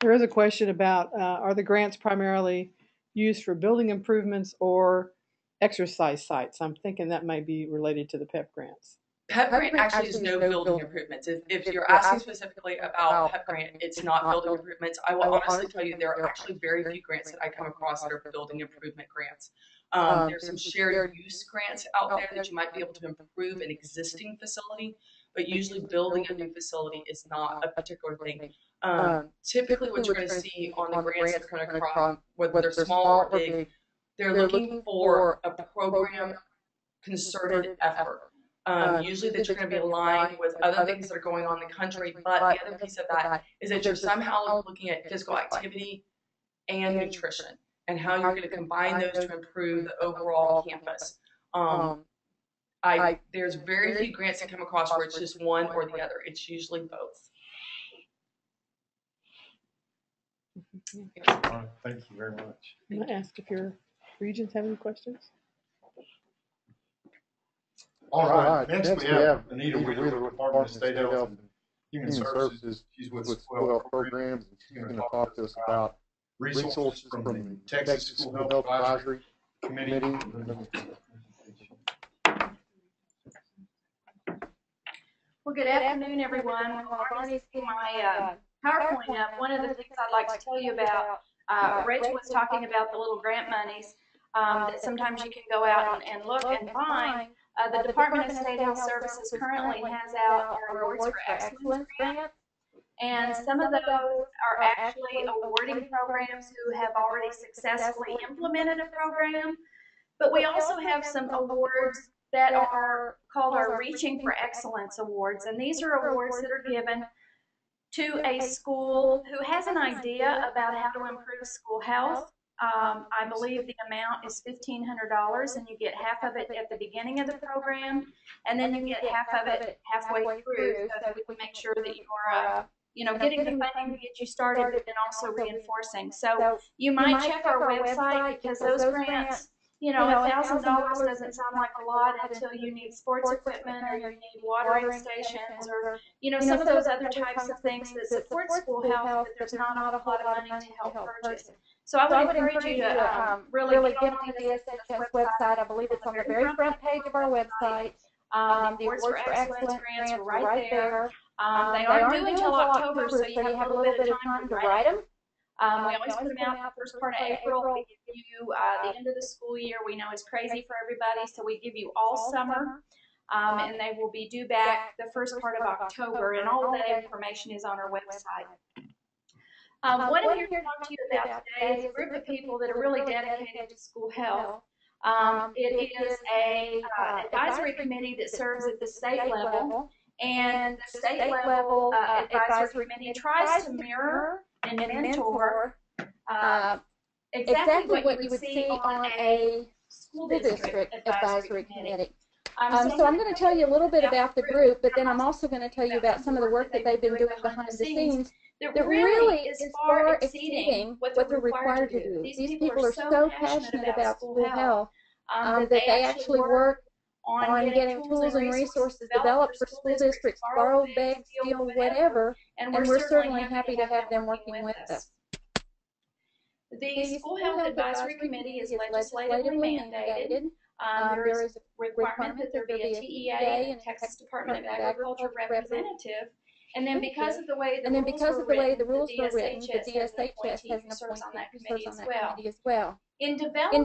There is a question about, are the grants primarily used for building improvements or exercise sites? I'm thinking that might be related to the PEP grants. PEP grant actually is no building improvements. If you're asking specifically about PEP grant, it's not building improvements. I will honestly tell you there are actually very few grants that I come across that are building improvement grants. There's some shared use grants out there that you might be able to improve an existing facility, but usually building a new facility is not a particular thing. Typically what you're going to see on the grants that are going to come, whether they're small or big, they're looking for a program concerted effort. Usually that you're going to be aligned with other things that are going on in the country, but the other piece of that is that you're somehow looking at physical activity and nutrition and how you're going to combine those to improve the overall campus. There's very few grants that come across where it's just one or the other. It's usually both. Thank you very much. I'm going to ask if your regions have any questions. All right. Next we have Anita Wheeler with Department of State Health and Human Services. She's with School Health Programs, and she's going to talk to us about resources from the Texas School Health Advisory Committee. Well, good afternoon, everyone. I've already seen my PowerPoint up. One of the things I'd like to tell you about, Rachel was talking about the little grant monies that sometimes you can go out and look and find. The Department of State Health Services currently has out our Awards for Excellence grants, and some of those are actually awarding programs who have already successfully implemented a program, but we also have some awards that are called our Reaching for Excellence Awards, and these are awards that are given to a school who has an idea about how to improve school health. I believe the amount is $1,500, and you get half of it at the beginning of the program, and then you get half of it halfway through, so that we can make sure that you're getting the funding to get you started, but then also reinforcing. So you might check our website, because those grants, $1,000 doesn't sound like a lot until you need sports equipment, or you need watering stations, or some of those other types of things that support school health, but there's not a lot of money to help purchase. So I would encourage you to really get on the TSHAC website. I believe it's on the very front page of our website. The Awards for Excellence grants are right there. They aren't due until October, so you have a little bit of time to write them. We always put them out the first part of April. We give you the end of the school year. We know it's crazy for everybody, so we give you all summer, and they will be due back the first part of October, and all of that information is on our website. What I'm here to talk to you about today is a group of people that are really dedicated to school health. It is an advisory committee that serves at the state level, And the state level advisory committee tries to mirror and mentor exactly what you would see on a school district advisory committee. So I'm going to tell you a little bit about the group, but then I'm also going to tell you about some of the work that they've been doing behind the scenes that really is far exceeding what they're required to do. These people are so passionate about school health that they actually work on getting tools and resources developed for school districts, borrow, beg, steal, whatever, and we're certainly happy to have them working with us. The School Health Advisory Committee is legislatively mandated. There is a requirement that there be a TEA and Texas Department of Agriculture representative. And then because of the way the rules were written, the DSHS has an appointee who serves on that committee as well. In developing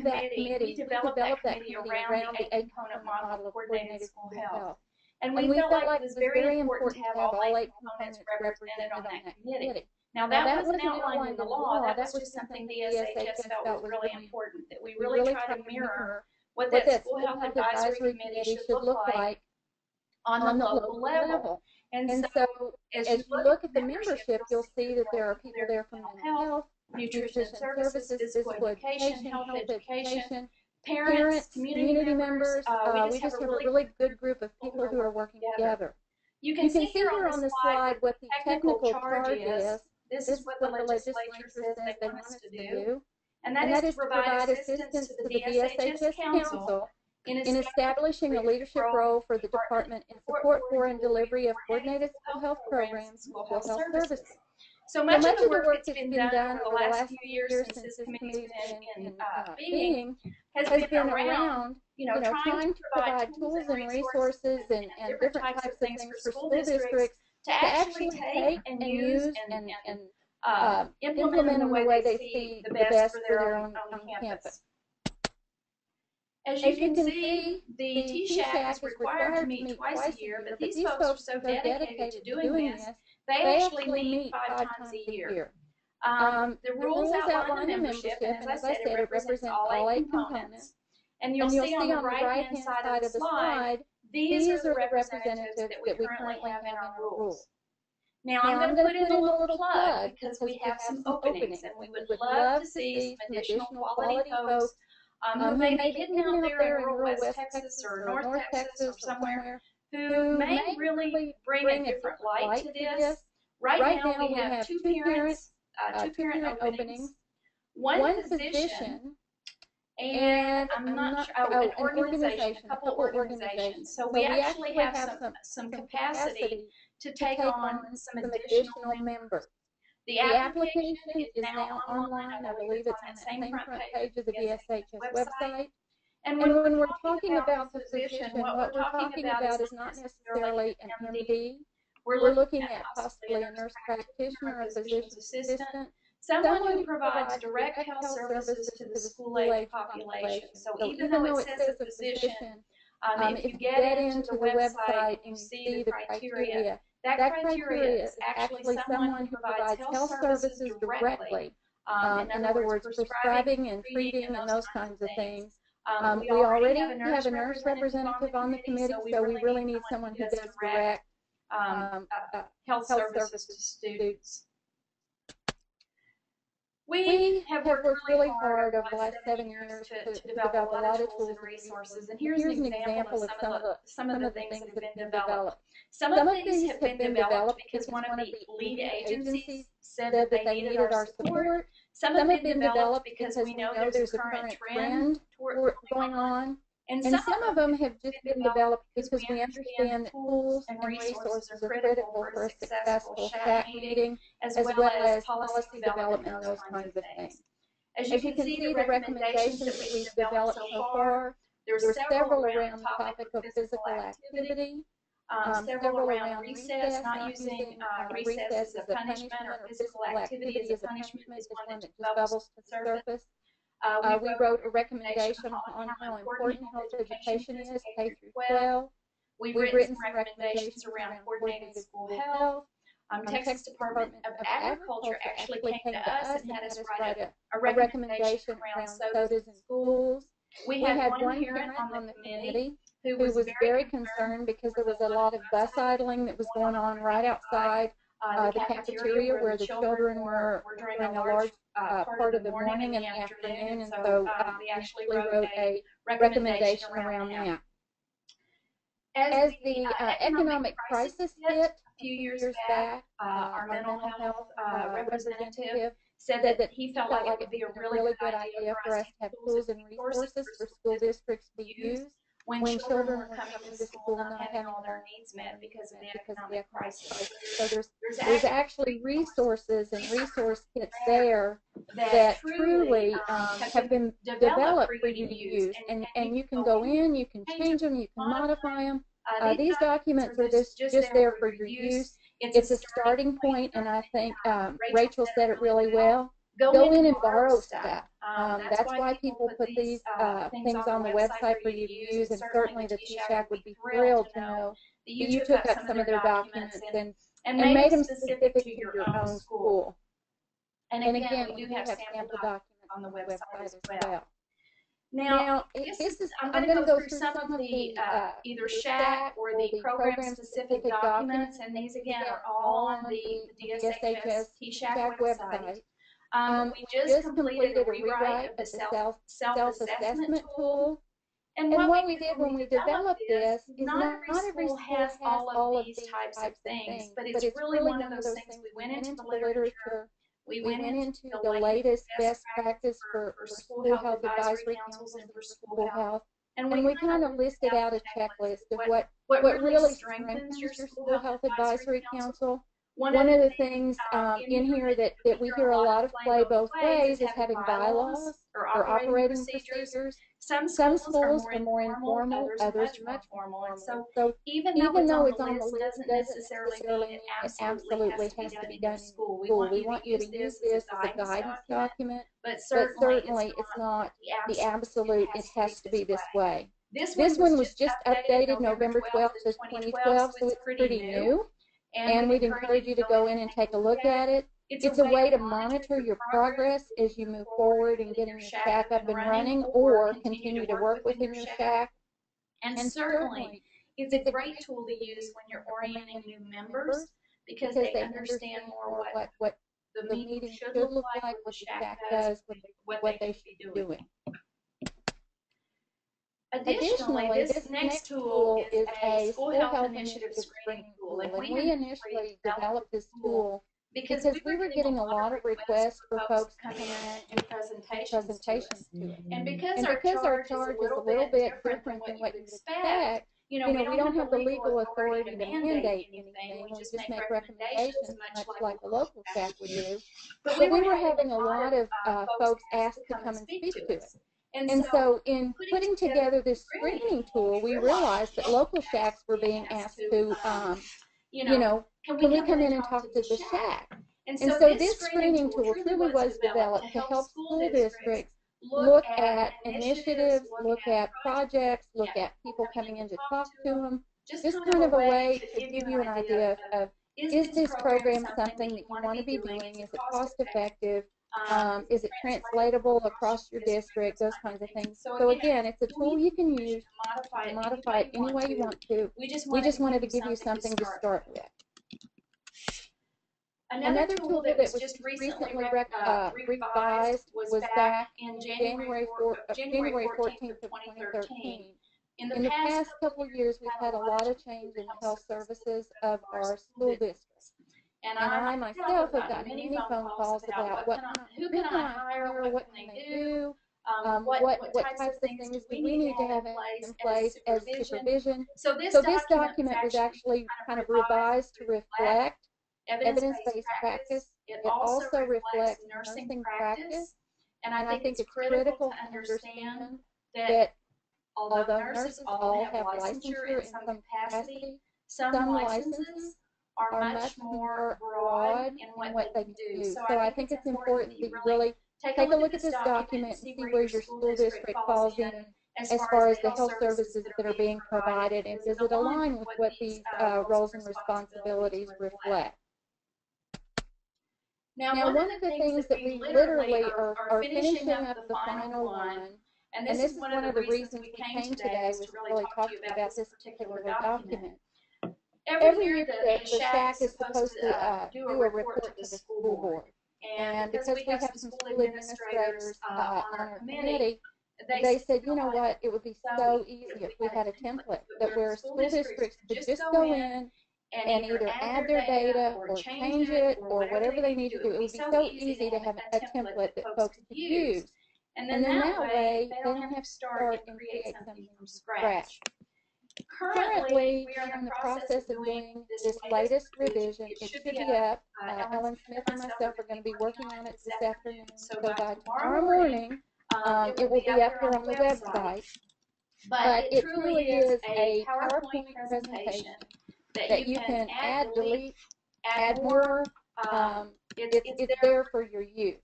that committee, we developed that committee around the 8-component model of coordinated school health. And we felt like it was very important to have all 8 components represented on that committee. Now, that wasn't outlined in the law. That was just something the DSHS felt was really important, that we really try to mirror what that School Health Advisory Committee should look like on the local level. And so, as you look at the membership, you'll see that there are people there from mental health, nutrition services, physical education, health education, parents, community members. We just have a really good group of people who are working together. You can see here on the slide what the technical charge is. This is what the legislature says they want us to do. And that is to provide assistance to the DSHS Council in establishing a leadership role for the department in support for and delivery of coordinated school health programs, school health services. So much of the work that's been done over the last few years since this committee's been in being has been around, trying to provide tools and resources and different types of things for school districts to actually take and use and implement in the way they see the best for their own campus. As you can see, the TSHAC is required to meet twice a year, but these folks are so dedicated to doing this, they actually meet 5 times a year. The rules outline the membership, and as I said, it represents all 8 components. And you'll see on the right-hand side of the slide, these are the representatives that we currently have in our rules. Now, I'm going to put in a little plug because we have some openings, and we would love to see some additional quality folks who may be hidden out there in rural West Texas or North Texas or somewhere who may really bring a different light to this. Right now, we have two parent openings, one position, and I'm not sure, an organization, a couple organizations. So we actually have some capacity to take on some additional members. The application is now online. I believe it's on that same front page of the DSHS website. And when we're talking about the position, what we're talking about is not necessarily an MD. We're looking at possibly a nurse practitioner, a physician's assistant, someone who provides direct health services to the school-age population. So even though it says a physician, if you get into the website and you see the criteria, that criteria is actually someone who provides health services directly. In other words, prescribing and treating and those kinds of things. We already have a nurse representative on the committee, so we really need someone who does direct health services to students. We have worked really hard over the last 7 years to develop a lot of tools and resources. And here's an example of some of the things that have been developed. Some of these have been developed because one of the lead agencies said that they needed our support. Some have been developed because we know there's a current trend going on. And some of them have just been developed because we understand that tools and resources are critical for a successful TSHAC meeting, as well as policy development and those kinds of things. As you can see, the recommendations that we've developed so far, there are several around the topic of physical activity, several around recess, not using recess as a punishment or physical activity as a punishment is one that just bubbles to the surface. We wrote a recommendation on how important health education is, K through 12. We've written some recommendations around coordinated school health. Texas Department of Agriculture actually came to us and had us write a recommendation around sodas in schools. We had one parent on the committee who was very concerned because there was a lot of bus idling that was going on right outside the cafeteria where the children were during a large part of the morning and the afternoon, and so we actually wrote a recommendation around that. As the economic crisis hit a few years back, our mental health representative said that he felt like it would be a really good idea for us to have tools and resources for school districts to use when children were coming to school not having all their needs met because of the economic crisis. So there's actually resources and resource kits there that truly have been developed for you to use, and you can go in, you can change them, you can modify them. These documents are just there for your use. It's a starting point, and I think Rachel said it really well. Go in and borrow stuff. That's why people put these things on the website for you to use, and certainly the TSHAC would be thrilled to know that you took up some of their documents and made them specific to your own school. And again, we do have sample documents on the website as well. Now, I'm going to go through some of the either SHAC or the program-specific documents, and these again are all on the DSHS TSHAC website. We just completed a rewrite of the self-assessment tool. And what we did when we developed this is not every school has all of these types of things, but it's really one of those things. We went into the literature. We went into the latest best practice for school health advisory councils and for school health. And we kind of listed out a checklist of what really strengthens your school health advisory council. One of the things in here that we hear a lot of play both ways is having bylaws or operating procedures. Some schools are more informal, others are much more formal. So even though it's on the list, doesn't necessarily mean it absolutely has to be done in school. We want you to use this as a guidance document, but certainly it's not the absolute, it has to be this way. This one was just updated November 12th of 2012, so it's pretty new. And we'd encourage you to go in and take a look at it. It's a way to monitor your progress as you move forward in getting your SHAC up and running or continue to work within your SHAC. And certainly, it's a great tool to use when you're orienting new members because they understand more what the meeting should look like, what the SHAC does, what they should be doing. Additionally, this next tool is a school health initiative screening tool, and we initially developed this tool because we were getting a lot of requests for folks coming in and presentations to it. And because our charge is a little bit different than what you would expect, we don't have the legal authority to mandate anything. We just make recommendations, much like a local SHAC would do. But we were having a lot of folks ask to come and speak to it. And so in putting together this screening tool, we realized that local SHACs were being asked to, can we come in and talk to the SHAC? And so this screening tool truly was developed to help school districts look at initiatives, look at projects, look at people coming in to talk to them, just kind of a way to give you an idea of, is this program something that you want to be doing? Is it cost effective? Is it translatable across your district? Those kinds of things. So again, it's a tool you can use to modify it any way you want to. We just wanted to give you something to start with. Another tool that was just recently revised was back in January 14th of 2013. In the past couple of years, we've had a lot of change in the health services of our school districts. And I myself have gotten many phone calls about who can I hire, what can they do, what types of things do we need to have in place as supervision. So this document was actually kind of revised to reflect evidence-based practice. It also reflects nursing practice. And I think it's critical to understand that although nurses all have licensure in some capacity, some licenses are much more broad in what they do. So I think it's important that you really take a look at this document and see where your school district falls in as far as the health services that are being provided, and does it align with what these roles and responsibilities reflect. Now, one of the things that we literally are finishing up the final one And this is one of the reasons we came today was to really talk to you about this particular document. Every year the TSHAC is supposed to do a report to the school board. And because we have some school administrators on our committee, they said, you know what, it would be so easy if we had a template that where school districts could just go in and either add their data or change it or whatever they need to do. It would be so easy to have a template that folks could use. And then that way, they don't have to start and create something from scratch. Currently, we are in the process of doing this latest revision. It should be up. Ellen Smith and myself are going to be working on it this afternoon. So by tomorrow morning, it will be up here on the website. But it truly is a PowerPoint presentation that you can add, delete, add more. It's there for your use.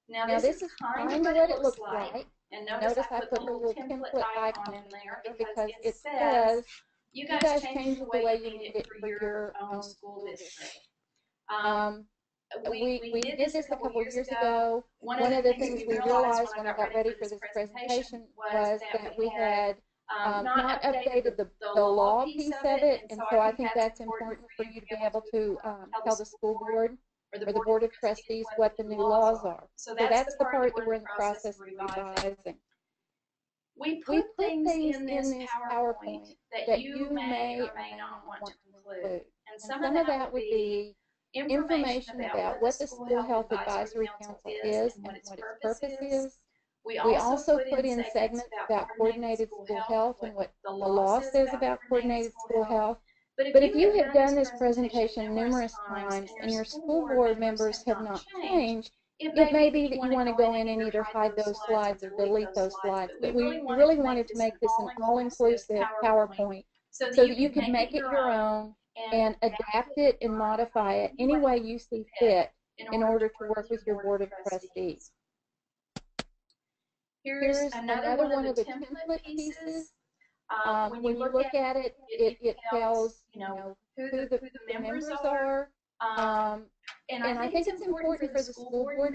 Now this is kind of what it looks like. And notice I put the little template icon in there because it says you guys change the way you need it for your own school district. We did this a couple years ago. One of the things we realized when I got ready for this presentation was that we had not updated the law piece of it, and so I think that's important for you to be able to tell the school board or the board of trustees what the new laws are. So that's the part that we're in the process of revising. We put things in this PowerPoint that you may or may not want to include. And some of that would be information about what the School Health Advisory Council is and what its purpose is. We also put in segments about coordinated school health and what the law says about coordinated school health. But if you have done this presentation numerous times and your school board members have not changed, it may be that you want to go in and either hide those slides or delete those slides. But we really wanted to make this an all-inclusive PowerPoint so that you could make it your own and adapt it and modify it any way you see fit in order to work with your board of trustees. Here's another one of the template pieces. When you look at it, it tells who the members are. And I think it's important for the school board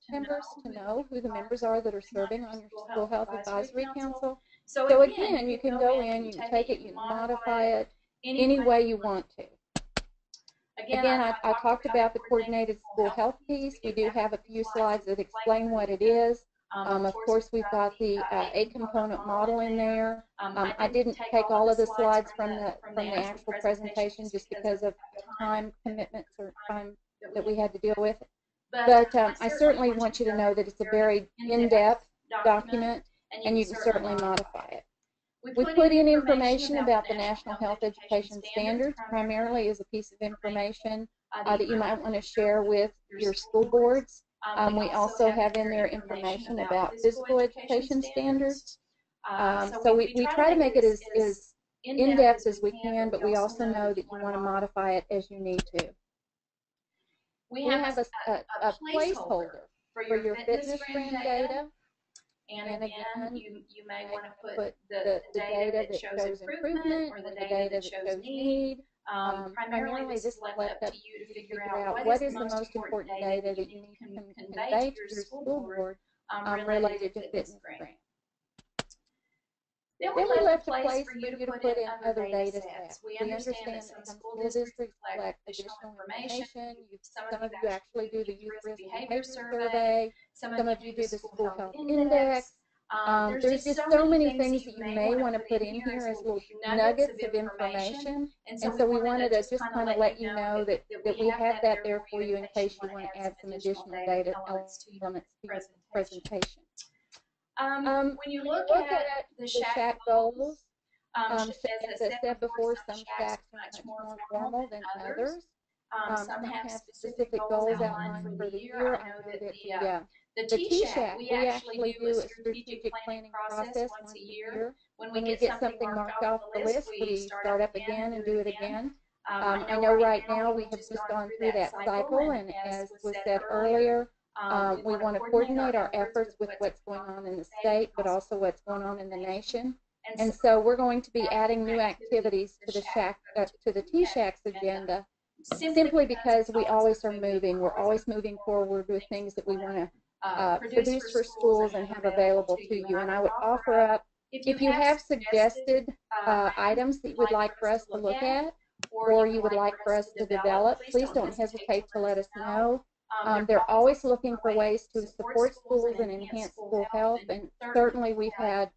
members to know who the members are that are serving on your School Health Advisory Council. So again, you can go in, you can take it, you can modify it any way you want to. Again, I talked about the coordinated school health piece. We do have a few slides that explain what it is. Of course, we've got the 8-component model in there. I didn't take all of the slides from the actual presentation just because of time commitments or time that we had to deal with. But I certainly want you to know that it's a very in-depth document, and you can certainly modify it. We put in information about the National Health Education Standards, primarily as a piece of information that you might want to share with your school boards. We also have in there information about physical education standards. So we try to make it as in-depth as we can, but we also know that you want to modify it as you need to. We have a placeholder for your fitness friend data. And again, you may want to put the data that shows improvement or the data that shows need. Primarily, this is left up to you to figure out what is the most important data that you need to convey to your school board related to fitness friend. Then we left a place for you to put in other data sets. We understand that some school districts collect additional information. Some of you actually do the Youth Risk Behavior Survey. Some of you do the School Health Index. There's just so many things that you may want to put in here as little nuggets of information. And so we wanted to just kind of let you know that we have that there for you in case you want to add some additional data elements to your presentation. When you look at the TSHAC goals, as I said before, some TSHACs are much more formal than others. Some have specific goals outlined for the year. I know that the TSHAC, we actually do a strategic planning process once a year. When we get something marked off the list, we start up again and do it again. I know right now we have just gone through that cycle, and as was said earlier, we want to coordinate our efforts with what's going on in the state, but also what's going on in the nation. And so we're going to be adding new activities to the TSHAC's agenda, simply because we always are moving. We're always moving forward with things that we want to produce for schools and have available to you. And I would offer up, if you have suggested items that you would like for us to look at, or you would like for us to develop, please don't hesitate to let us know. They're always looking for ways to support schools and enhance school health, and certainly we've had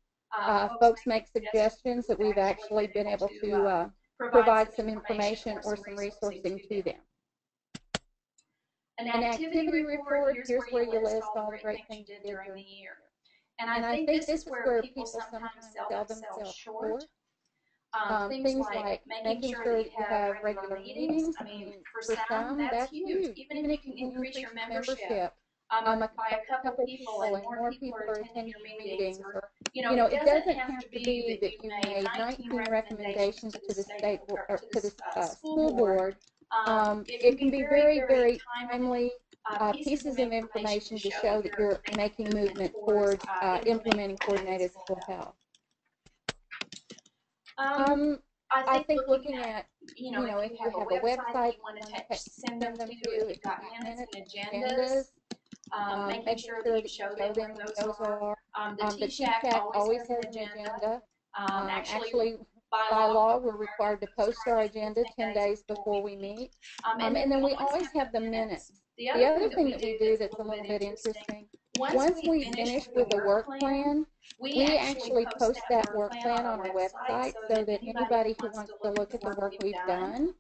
folks make suggestions that we've actually been able to provide some information or some resourcing to them. An activity report, here's where you list all the great things you did during the year. And I think this is where people sometimes sell themselves short. Things like making sure that you have regular meetings. I mean, for some, that's huge. Even if you can increase your membership by a couple people and more people are attending your meetings, or, it doesn't have to be that you made 19 recommendations to the state or to the school board. It can be very, very timely pieces of information to show that you're making movement towards implementing coordinated school health. I think looking at, if you have a website you want to send them to, if you've got minutes and agendas, making sure that you show them where those are. The TSHAC always has an agenda. Actually, by law, we're required to post our agenda 10 days before we meet. And then we always have the minutes. The other thing that we do that's a little bit interesting, once we finish with a work plan, we actually post that work plan on our website so that anybody who wants to look at the work we've done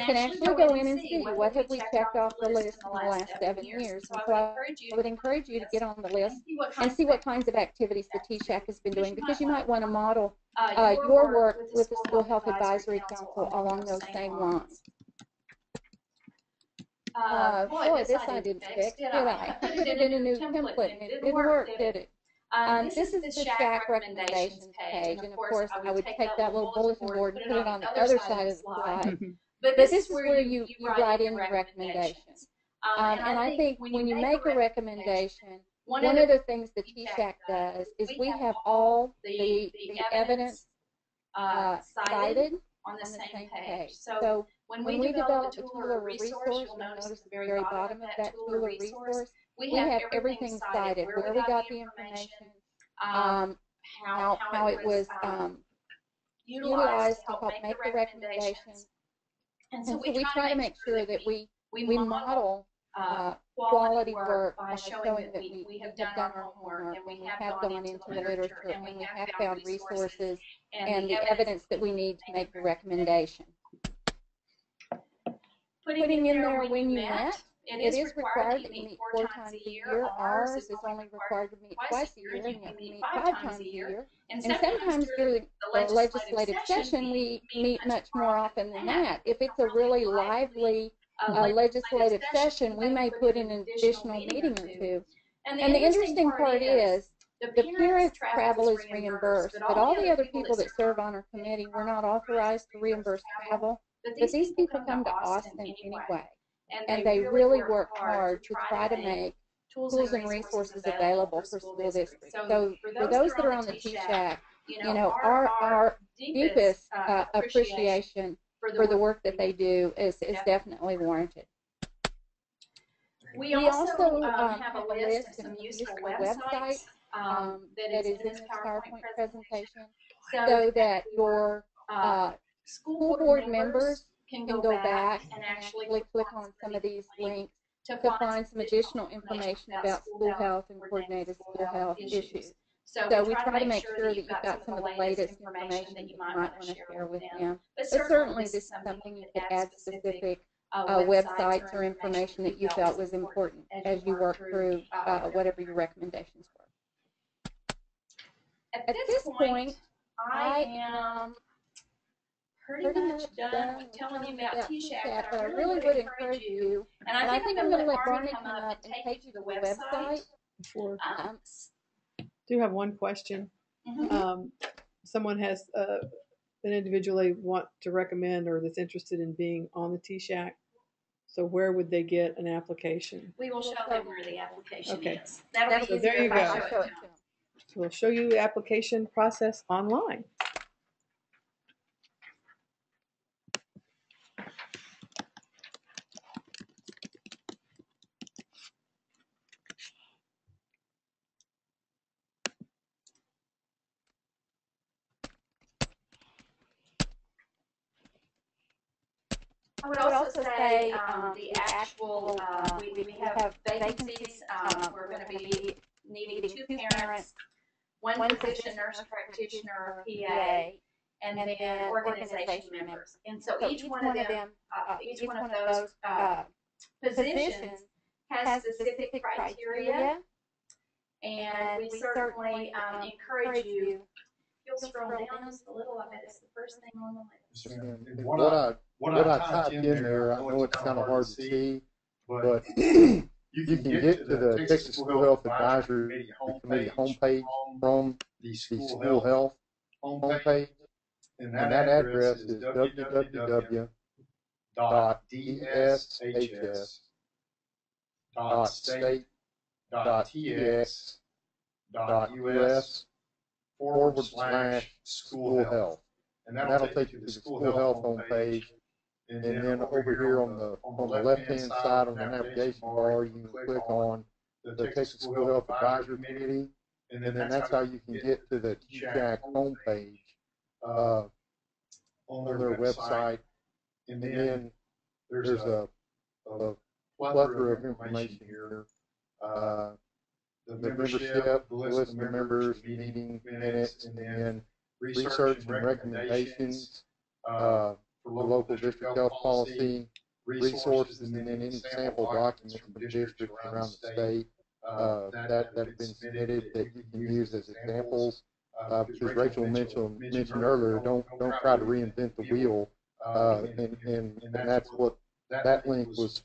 can actually go in and see what have we checked off the list in the last 7 years. And so I would encourage you to get on the list and see what kinds of activities the TSHAC has been doing, because you might want to model your work with the School Health Advisory Council along those same lines. Boy, this I didn't fix, did I? I put it in a new template and it didn't work, did it? This is the TSHAC recommendations page, and of course I would take that little bulletin board and put it on the other side of the slide. But this is where you write in your recommendations. And I think when you make a recommendation, one of the things the TSHAC does is we have all the evidence cited on the same page. So when we develop a tool or a resource, you'll notice at the very bottom of that tool or resource, we have everything cited, where we got the information, how it was utilized to help make the recommendations. And so we try to make sure that we model quality work by showing that we have done our homework and we have gone into the literature and we have found resources and the evidence that we need to make the recommendation. Putting in there when you met. It is required that you meet 4 times a year. Ours is only required to meet twice a year, and yet we meet 5 times a year. And sometimes during the legislative session, we meet much more often than that. If it's a really lively legislative session, we may put in an additional meeting or 2. And the interesting part is, the parents' travel is reimbursed, but all the other people that serve on our committee, we're not authorized to reimburse travel. But these people come to Austin anyway. And they really work hard to try to make tools and resources available for school districts. So for those that are on the TSHAC, our deepest appreciation for the work that they do is definitely warranted. We also have a list of useful websites that is in this PowerPoint presentation, so that your school board members can go back and actually click on some of these links to find some additional information about school health and coordinated school health issues. So we try to make sure that you've got some of the latest information that you might want to share with them. But certainly this is something you could add specific websites or information that you felt was important as you work through whatever your recommendations were. At this point, I am pretty much done with telling you about TSHAC, but I really would encourage you, and I think I'm going to let Barney come up and take you to the website. Before, I do have one question. Someone has an individual they want to recommend or that's interested in being on the TSHAC. So where would they get an application? We will show them where the application is. So there you go. So we'll show you the application process online. I would also say the actual, we have vacancies. We're going to be needing 2 parents, 1 physician, nurse practitioner, or PA, and then organization members. And so each one of them, each one of those positions has specific criteria, and we certainly encourage you. If you'll scroll down just a little, I bet it's the first thing on the list. And what I typed in there, I know it's kind of hard to see, but you can get to the Texas School Health Advisory Committee homepage from the School Health homepage, and that address is www.dshs.state.us/school health. And that'll take you to the School Health homepage. And then over here on the left-hand side on the navigation bar, you can click on the Texas School Health Advisory Committee, and then that's how you can get to the TSHAC homepage on their website. And then there's a plethora of information here. The membership, the list of members, meeting minutes, and then research and recommendations for local district health policy, resources, and then any sample documents from districts around the state that have been submitted that you can use as examples. Because Rachel mentioned earlier, don't try to reinvent the wheel, and that's what that link was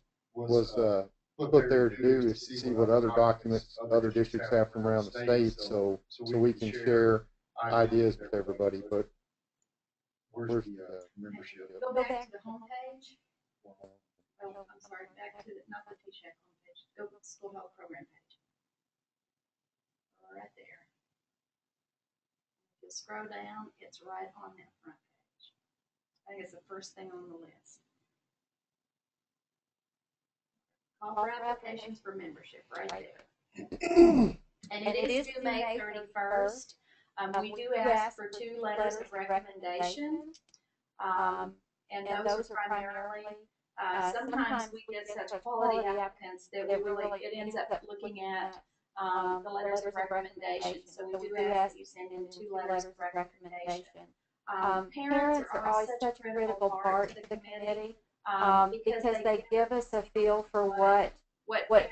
put there to do, is to see what other documents other districts have from around the state, so we can share ideas with everybody. But where's the membership? Go back to the homepage. Oh, I'm sorry, back to not the TSHAC homepage. Go to the School Health Program page. Right there. If you scroll down, it's right on that front page. I think it's the first thing on the list. Call for applications for membership, right there. And it is due May 31st. We do ask for 2 letters of recommendation, and those are primarily, sometimes we get such quality applicants that it ends up looking at the letters of recommendation. So we do ask that you send in 2 letters of recommendation. Parents are always such a critical part of the committee, because they give us a feel for what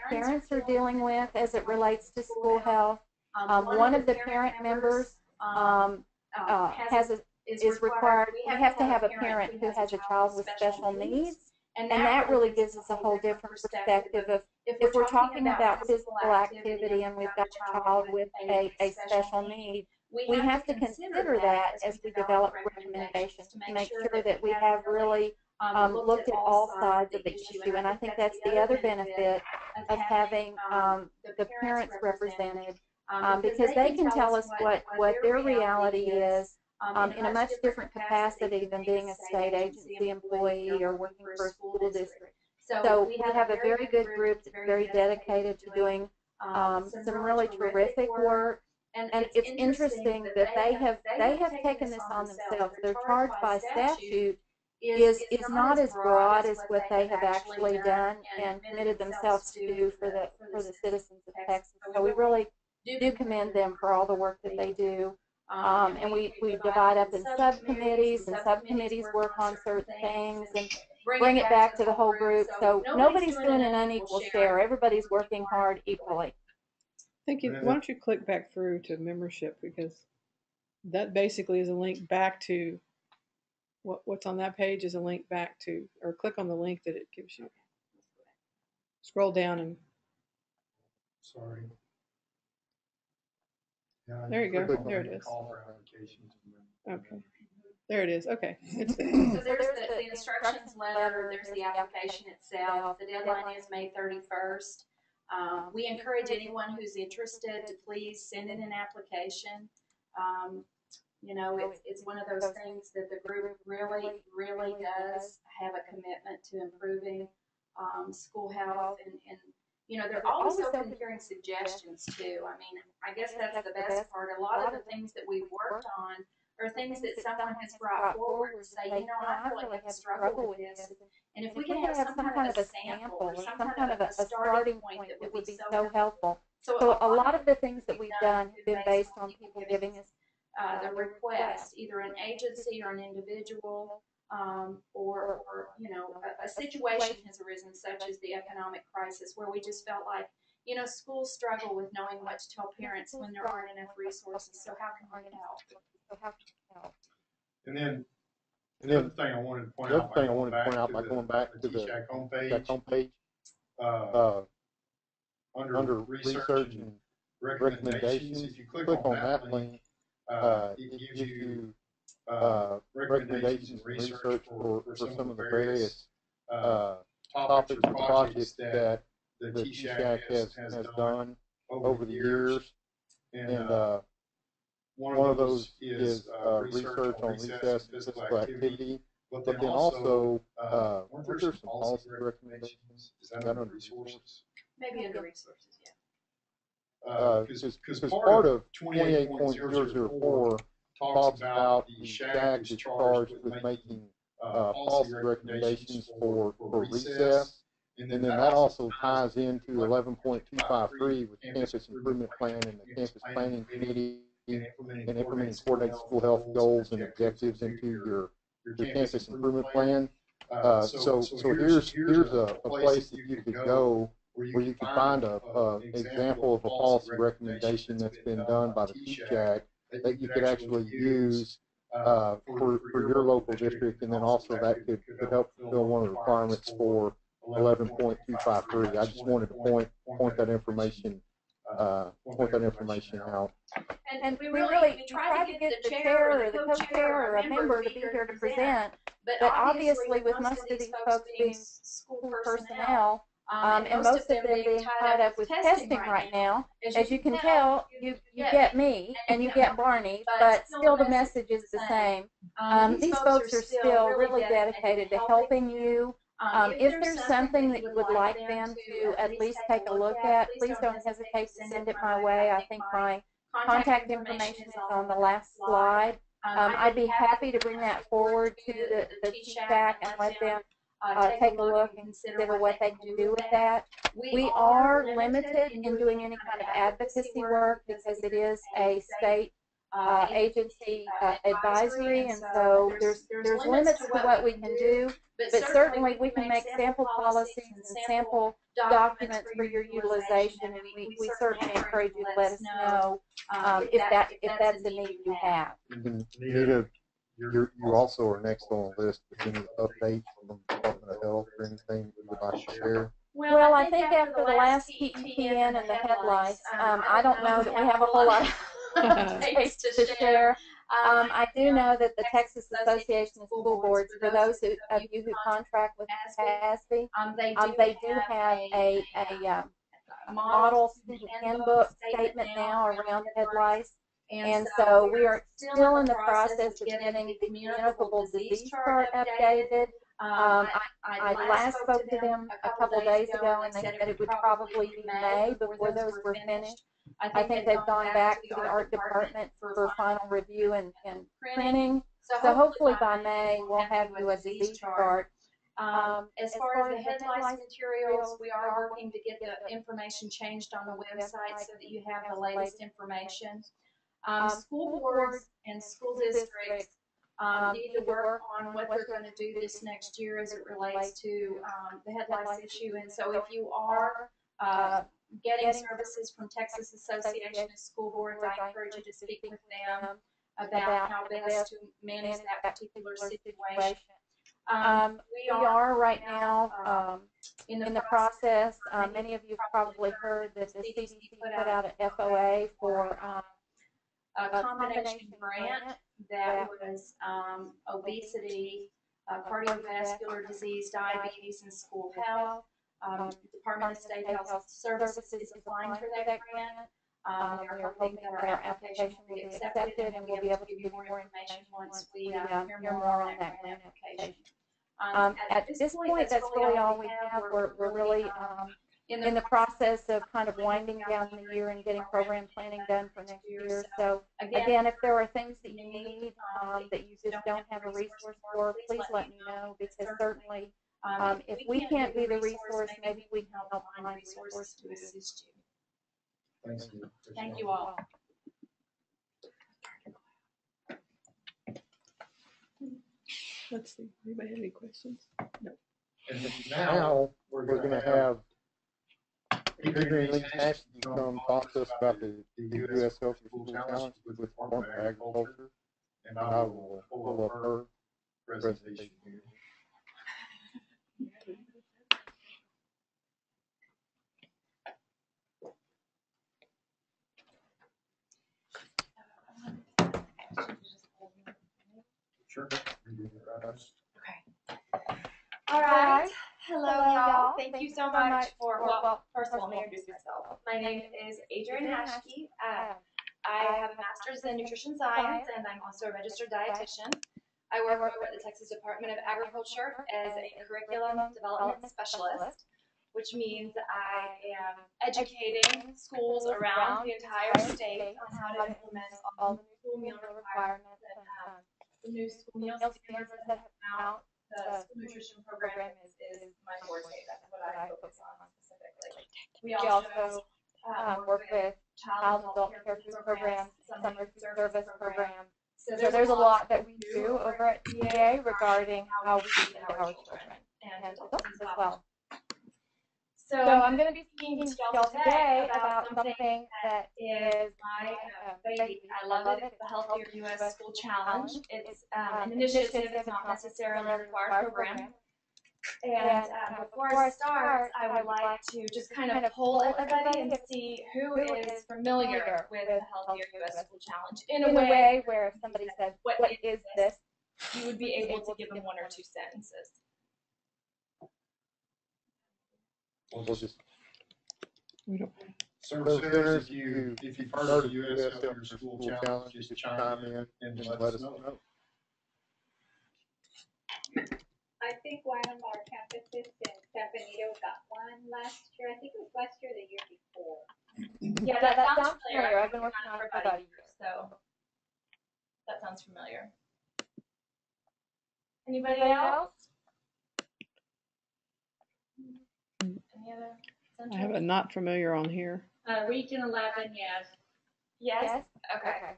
parents are dealing with as it relates to school health. One of the parent members is required. We have to have a parent who has a child with special needs, and that really gives us a whole different perspective of if we're talking about physical activity and we've got a child with a special need. We have to consider that as we develop recommendations to make sure that we have really looked at all sides of the issue. And I think that's the other benefit of having the parents represented, because they can tell us what their reality is in a much different capacity than being a state agency employee or working for a school district. So we have a very good group that's very dedicated to doing some really terrific work. And it's interesting that they have taken this on themselves. Their charge by statute is not as broad as what they have actually done and committed themselves to do for the citizens of Texas. So we really do commend them for all the work that they do. And we divide up in subcommittees, and subcommittees work on certain things and bring it back to the whole group. So nobody's doing an unequal share. Everybody's working hard equally. Thank you. Why don't you click back through to membership, because that basically is a link back to what's on that page is a link back to, or click on the link that it gives you. Scroll down and. Sorry. There you go. There it is. Okay. There it is. Okay. It's there. So there's the instructions letter. There's the application itself. The deadline is May 31st. We encourage anyone who's interested to please send in an application. You know, it's one of those things that the group really does have a commitment to improving school health, and you know, they're always open to hearing suggestions too. I mean, I guess that's the best part. A lot of the things that we've worked on, or things that someone has brought forward to say, you know, I really have struggled with this. And if we could have some kind of a sample or some kind of a starting point that would be so helpful. So a lot of the things that we've done have been based on people giving us the request, either an agency or an individual, or you know, a situation has arisen, such as the economic crisis, where we just felt like, you know, schools struggle with knowing what to tell parents when there aren't enough resources. So how can we help? And then the other thing I wanted to point out by going back to the TSHAC homepage, under research and recommendations, if you click on that link, it gives you recommendations and research for some of the various topics and projects that the TSHAC has done over the years. And one of those is research on recess and physical activity. But then also, weren't there some policy recommendations? Is that under resources? Maybe under resources, yeah. Because part of 28.004 talks about the SHAC is charged with making policy recommendations for recess. And then that also ties into 11.253 with campus improvement plan and the campus planning committee and implementing coordinated school health goals and objectives into your campus improvement plan. So here's a place that you could go where you can find an example of a policy recommendation that's been done by the TSHAC that you could actually use for your local district, and then also that could help fulfill one of the requirements for 11.253. I just wanted to point that information out. And we tried to get the chair or the co-chair or a member to be here to present, but obviously with most of these folks being school personnel, and most of them being tied up with testing right now, as you can tell, you get me and you get Barney, but still the message is the same. These folks are still really dedicated to helping you. If there's something that you would like them to at least take a look at, please don't hesitate to send it my way. I think my contact information is on the last slide. I'd be happy to bring that forward to the TSHAC and let them take a look and consider what they can do with that. We are limited in doing any kind of advocacy work because it is a state agency advisory, and so there's limits to what we can do, but certainly we can make sample policies and sample documents for your utilization, and we certainly encourage you to let us know if that's the need you have. Nita, you also are next on the list with any updates from the Department of Health or anything you would like to share? Well, I think after the last TEPN and the headlights, I don't know that we have a whole lot of updates to share. I do know that the Texas Association of School Boards, for those of you who contract with TASB, they do have a model student handbook statement now around headlights. And so we are still in the process of getting the communicable disease chart updated. I last spoke to them a couple of days ago, and they said it would probably be May before those were finished. I think they've gone back to the art department for final review and printing. So hopefully by May we'll have you a disease chart. As far as the headlights materials, we are working to get the information changed on the website so that you have the latest information. School boards and school districts need to work on what they're going to do this next year as it relates to the headlights issue. And so if you are getting services from Texas Association of School Boards, I encourage you to speak with them about how best to manage that particular situation. We are right now in the process. Many of you have probably heard that the CDC put out an FOA for a combination grant that was obesity, cardiovascular disease, diabetes, and school health. The Department of State Health Services is applying for that grant. We are hoping that our application will be accepted, and we'll be able to give you more information once we hear more on that grant application. At this point, that's really all we have. We're really in the process of kind of winding down the year and getting program planning done for next year. So again, if there are things that you need that you just don't have a resource for, please let me know, because certainly if we can't be the resource, maybe we can help find resources to assist you. Thank you. Thank you all. Let's see. Anybody have any questions? No. And now we're going to have Adrian Lee Nash come talk to us about the U.S. Healthy School Challenge with Department of Agriculture, and I will pull up her presentation here. Sure. All right. Hello, y'all. Thank you so much for, well, first of all, let me introduce myself. My name is Adrian Hashke. I have a master's in nutrition science, and I'm also a registered dietitian. I work over at the Texas Department of Agriculture as a curriculum development specialist, which means I am educating schools around the entire state on how to implement all the new school meal requirements and the new school meal standards that have come out. The school nutrition program is my forte. That's what I focus on specifically. We also work with child and adult care food programs, summer food service programs. So there's a lot that we do over at DA regarding how we feed our children and adults as well. So I'm going to be speaking to y'all today about something that is my baby. I love it. It's the Healthier U.S. School Challenge. It's an initiative. It's not necessarily a required program. And before I start, I would like to just kind of poll everybody and see who is familiar with the Healthier U.S. School Challenge in a way where if somebody said, "What is this?" you would be able to give them one or two sentences. So listeners, if you've heard of the U.S. Healthier School Challenge, just chime in and let us know. I think one of our campuses in San Benito got one last year. I think it was last year or the year before. Yeah, that sounds familiar. I've been working on it for about a year, so that sounds familiar. Anybody else? Any other? I have a not familiar on here. Region 11, yes. Yes? Okay.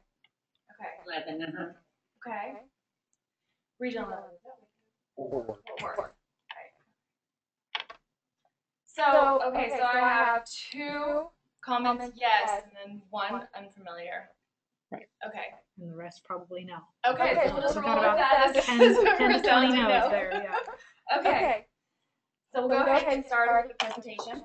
Okay. 11, Okay. Region 11. 4. So I have 2 comments yes, and then 1 unfamiliar. Right. Okay. And the rest probably no. Okay, so we'll just We've roll got with about that. 10 to 20 no's there, yeah. Okay. So we'll go ahead and get started with the presentation.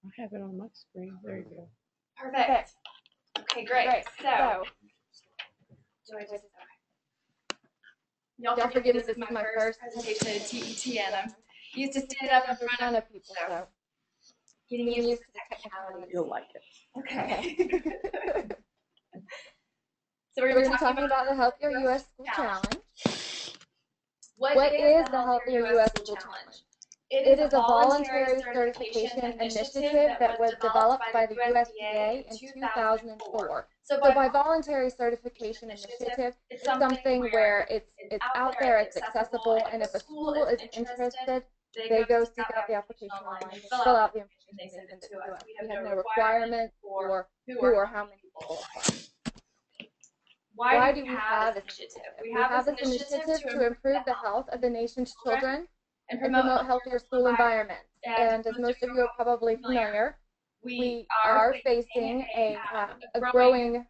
I have it on my screen. There you go. Perfect. Okay, great. So, do I just, okay. Y'all forgive me, this is my first presentation at TET, and I'm used to stand up in front of people, so getting used to the technicalities. You'll like it. Okay. So we're going to be talking about the Healthier U.S. School Challenge. What is the Healthier U.S. School Challenge? It is a voluntary certification initiative that was developed by the USDA in 2004. So by voluntary certification initiative, it's something where it's out there, it's accessible, and if a school is interested, they go seek out the application online, fill out the information, they send it to us. We have no requirement for who or how many people apply. Why do we have this initiative? We have this initiative to improve the health of the nation's children and promote healthier school environments. And as most of you are probably familiar, we are facing a growing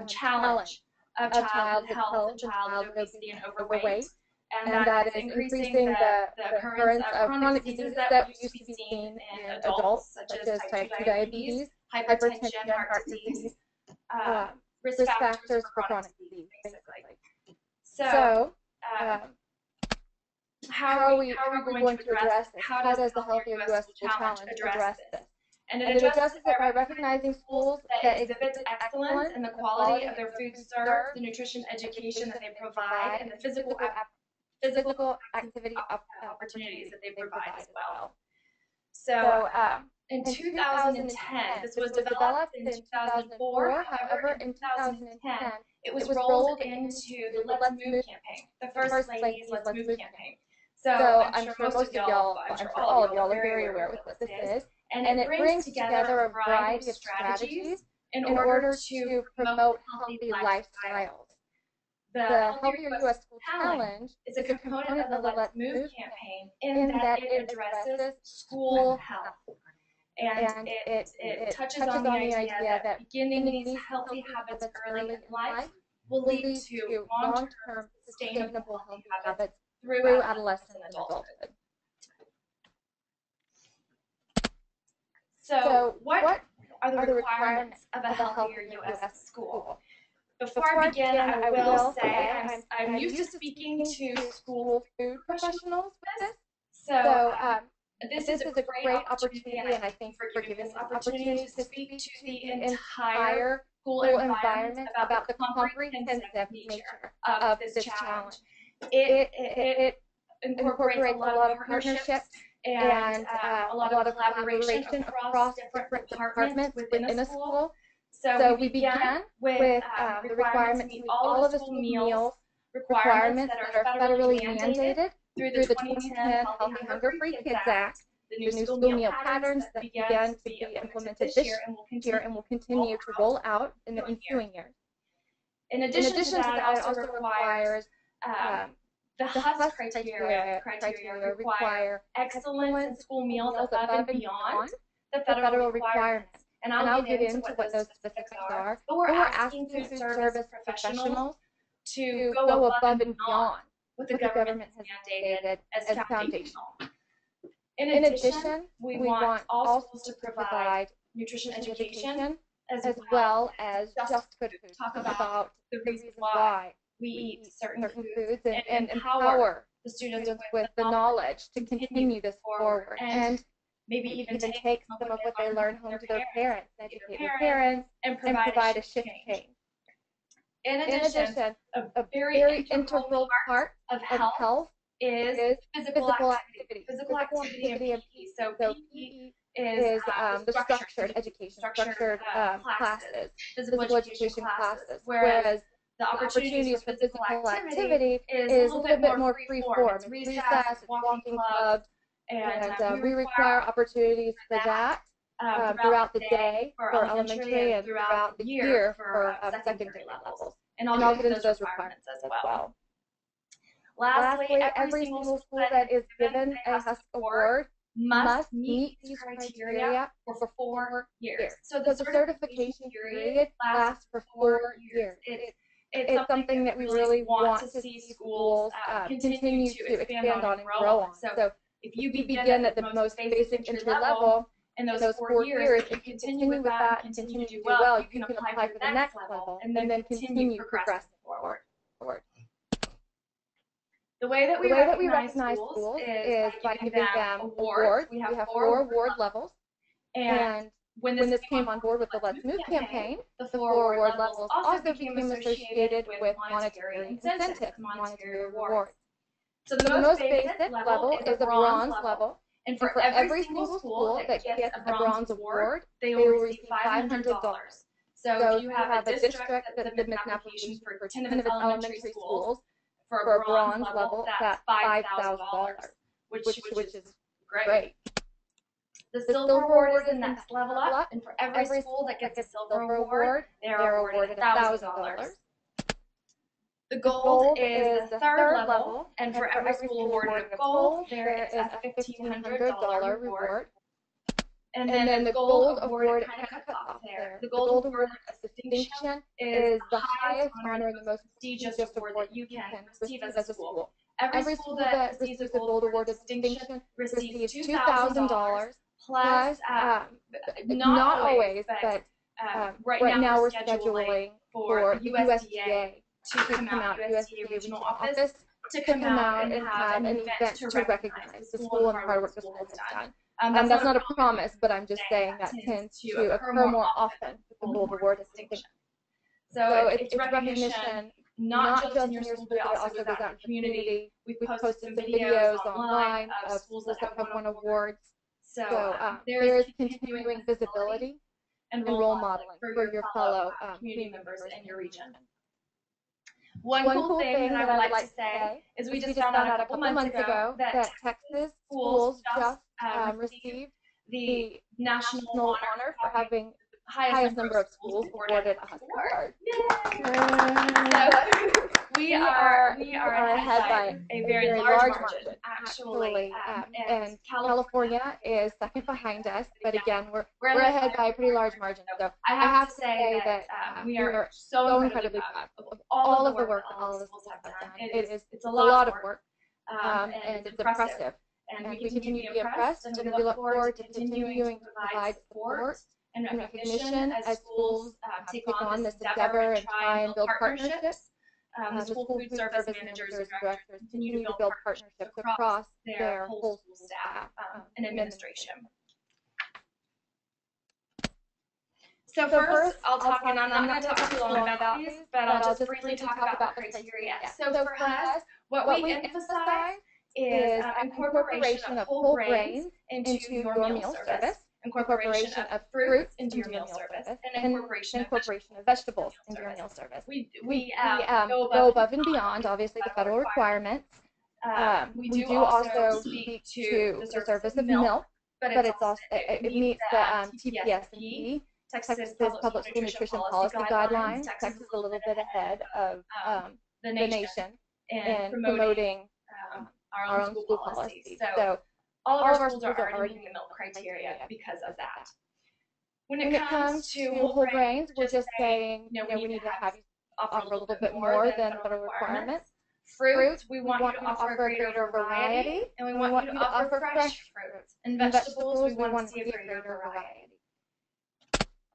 challenge of childhood health and childhood obesity and overweight. And that is increasing the occurrence of chronic diseases that used to be seen in adults, such as type 2 diabetes, hypertension, heart disease, risk factors for chronic disease, basically. So how are we going to address this? How does the Healthier U.S. School Challenge address this? And it addresses it by recognizing schools that exhibit excellence in the quality of their food served, the nutrition education that they provide, and the physical activity opportunities that they provide as well. So in 2010, this was developed in 2004. However, in 2010, it was rolled into the Let's Move campaign, the First Lady's Let's Move campaign. So I'm sure most of y'all, I'm sure all of y'all are very aware with what this is. And it brings together a variety of strategies in order to promote healthy lifestyles. The Healthier U.S. School Challenge is a component of the Let's Move campaign in that it addresses school health. And it touches on the idea that beginning these healthy habits early in life will lead to long-term sustainable healthy habits through adolescence and adulthood. So what are the requirements of a healthier U.S. school? Before I begin, I will say I'm used to speaking to school food professionals with this. So this is a great opportunity, and I thank you for giving this opportunity to speak to the entire school environment about the comprehensive nature of this challenge. It incorporates a lot of partnerships and a lot of collaboration across different departments within a school. So we began with the requirement to meet all of the school meals requirements that are federally mandated through the 2010 Healthy Hunger-Free Kids Act, the new school meal patterns that began to be implemented this year and will continue to roll out in the ensuing years. In addition to that, it also requires the HUS criteria require excellence in school meals above and beyond the federal requirements. And I'll get into what those specifics are. But we're asking food service professionals to go above and beyond what the government has mandated as foundational. In addition, we want all schools to provide nutrition education as well as just good food. Talk about the reasons why we eat certain foods and empower the students with the knowledge to continue this forward. And maybe even take some of what they learn home to their parents, educate their parents, and provide a shift change. In addition, a very integral part of health is physical activity. Physical activity and PE. So PE is the structured education, structured classes, physical education classes, whereas the opportunities for physical activity is a little bit more free form. It's recess, it's walking clubs, and we require opportunities for that throughout the day for elementary and throughout the year for secondary levels. And I'll get into those requirements as well. Lastly, every single school that is given a HUS award must meet these criteria for 4 years. So the certification period lasts for 4 years. It's something that we really want to see schools continue to expand on and grow on. So if you begin at the most basic entry level in those 4 years, if you continue with that and continue to do well, you can apply for the next level and then continue progressing forward. The way that we recognize schools is by giving them awards. We have 4 award levels. And when this came on board with the Let's Move campaign, the 4 award levels also became associated with monetary incentives, monetary rewards. So the most basic level is a bronze level. And for every single school that gets a bronze award, they will receive $500. So if you have a district that submits an application for 10 of its elementary schools for a bronze level, that's $5,000, which is great. The silver award is the next level up, and for every school that gets a silver award, they are awarded $1,000. The gold is the third level, and for every school awarded a gold, there is a $1,500 reward. And then the gold award kind of cuts off there. The gold award of distinction is the highest honor and the most prestigious award that you can receive as a school. Every school that receives a gold award of distinction receives $2,000 plus, not always, but right now we're scheduling for USDA to come out, USDA Regional Office, to come out and have an event to recognize the school and the hard work the school has done. That's not a promise, but I'm just saying that tends to occur more often with the gold award distinction. So it's recognition not just in your school, but it also goes out in the community. We've posted some videos online of schools that have won awards. So there is continuing visibility and role modeling for your fellow community members in your region. One cool thing that I would like to say is we just found out a couple months ago that Texas schools just received the national honor for having the highest number of schools awarded a Husk Award. So we are ahead by a very large margin, actually, and California is second behind us. But again, we're ahead by a pretty large margin. So I have to say that we are so incredibly proud of all of the work that all of the schools have done. It's a lot of work, and it's impressive. And we continue to be impressed, and we look forward to continuing to provide support and recognition as schools take on this endeavor and try and build partnerships. The school food service managers and directors continue to build partnerships across their whole school staff and administration. So first, I'll talk, and I'm not going to talk too long about these, but I'll just briefly talk about the criteria. So for us, what we emphasize is incorporation of whole grains into your meal service, incorporation of fruits into your meal service, and incorporation of vegetables into your meal service. We go above and beyond, obviously, the federal requirements. We do also speak to the service of milk, but it's also, it meets the TPS&P, Texas Public School Nutrition Policy Guidelines. Texas is a little bit ahead of the nation in promoting our own school policy. So all of our schools are already meeting the milk criteria because of that. When it comes to whole grains, we're just saying, we need to have you offer a little bit more than federal requirements. Fruit, we want you to offer a greater variety, and we want you to offer fresh fruits. And vegetables, we want to see a greater variety.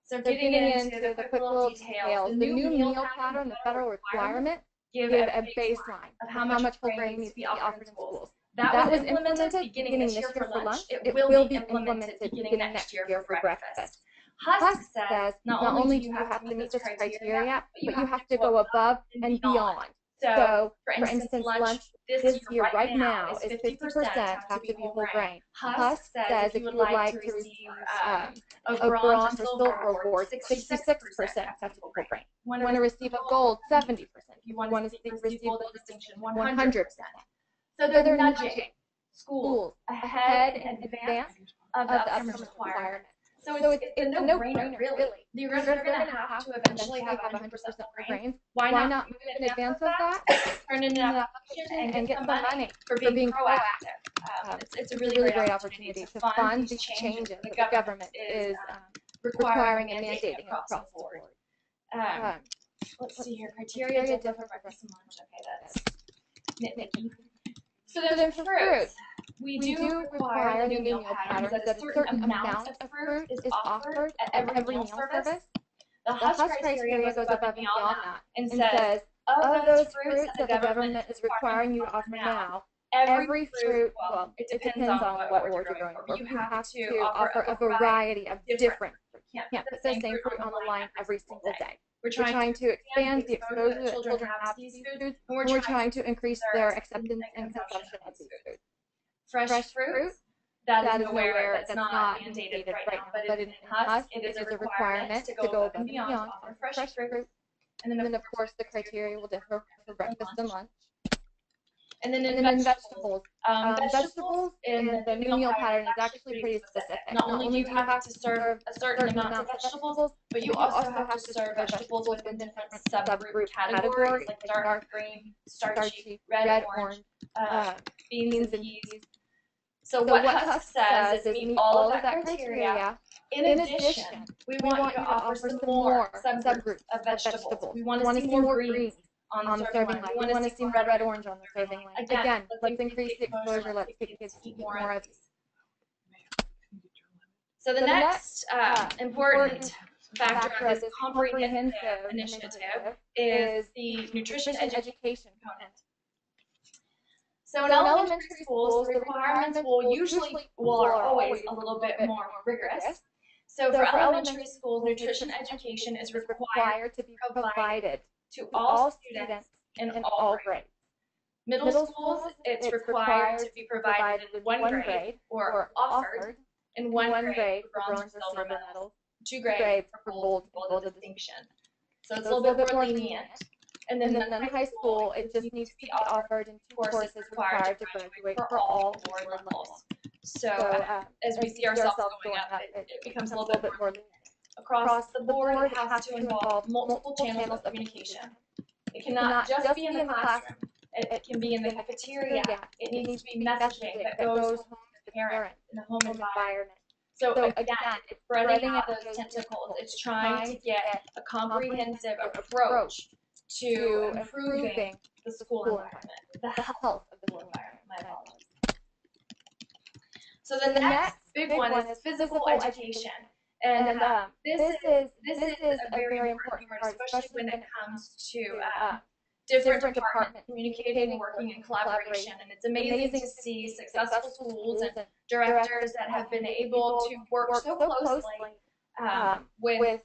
So getting into the quick little details, the new meal pattern, the federal requirement, give a baseline of how much whole grain needs to be offered in schools. That was implemented beginning this year for lunch. It will be implemented beginning next year for breakfast. Husk says not only do you have to meet this criteria, but you have to go above and beyond. So, for instance, lunch this year right now is 50% have to be whole grain. Husk says if you would like to receive a bronze or silver award, 66% have to be whole grain. Want to receive a gold, 70%. If you want to receive gold distinction, 100%. So they're nudging schools ahead and advance of the upcoming requirement. So it's a no-brainer, really. You're going to have to eventually have 100% grains. Why not move in advance of that, turn in an application, and get some money for being proactive? It's a really great opportunity to fund these changes that the government is requiring and mandating across the board. Let's see here. Criteria to differ for breakfast and lunch. Okay, that's nitpicky. So then for fruits, we do require the new meal patterns that a certain amount of fruit is offered at every meal service. The Husk criteria goes above and beyond that and says, of those fruits that the government is requiring you to offer now, every fruit, well, it depends on what order you're going for. You have to offer a variety of different fruits. You can't put the same fruit on the line every single day. We're trying to expand the exposure that children have to these foods, and we're trying to increase their acceptance and consumption of these foods. Fresh fruit, that is nowhere, that's not mandated right now, but in Husk, it is a requirement to go above and beyond, offer fresh fruit. And then, of course, the criteria will differ for breakfast and lunch. And then in vegetables, vegetables in the new meal pattern is actually pretty specific. Not only do you have to serve a certain amount of vegetables, but you also have to serve vegetables within different subgroup categories, like dark green, starchy, red, orange, beans and peas. So what Husk says is meet all of that criteria. In addition, we want you to offer some more subgroups of vegetables. We want to see more greens on the serving line. We want to see red, orange on the serving line. Again, let's increase the exposure. Let's get kids to eat more of these. So the next important factor of this comprehensive initiative is the nutrition education component. So in elementary schools, the requirements are always a little bit more rigorous. So for elementary schools, nutrition education is required to be provided to all students in all grades. Middle schools, it's required to be provided in one grade or offered in one grade for bronze or silver medals, 2 grades for gold of distinction. So it's a little bit more lenient. And then in high school, it just needs to be offered in 2 courses required to graduate for all award levels. So as we see ourselves going up, it becomes a little bit more lenient. Across the board, it has to involve multiple channels of communication. It cannot just be in the classroom. It can be in the cafeteria. It needs to be messaging that goes home to the parent in the home environment. So again, it's spreading out those tentacles. It's trying to get a comprehensive approach to improving the school environment, the health of the school environment. My apologies. So the next big one is physical education. And this is a very important part, especially when it comes to different departments communicating, working in collaboration. And it's amazing to see successful schools and directors that have been able to work so closely with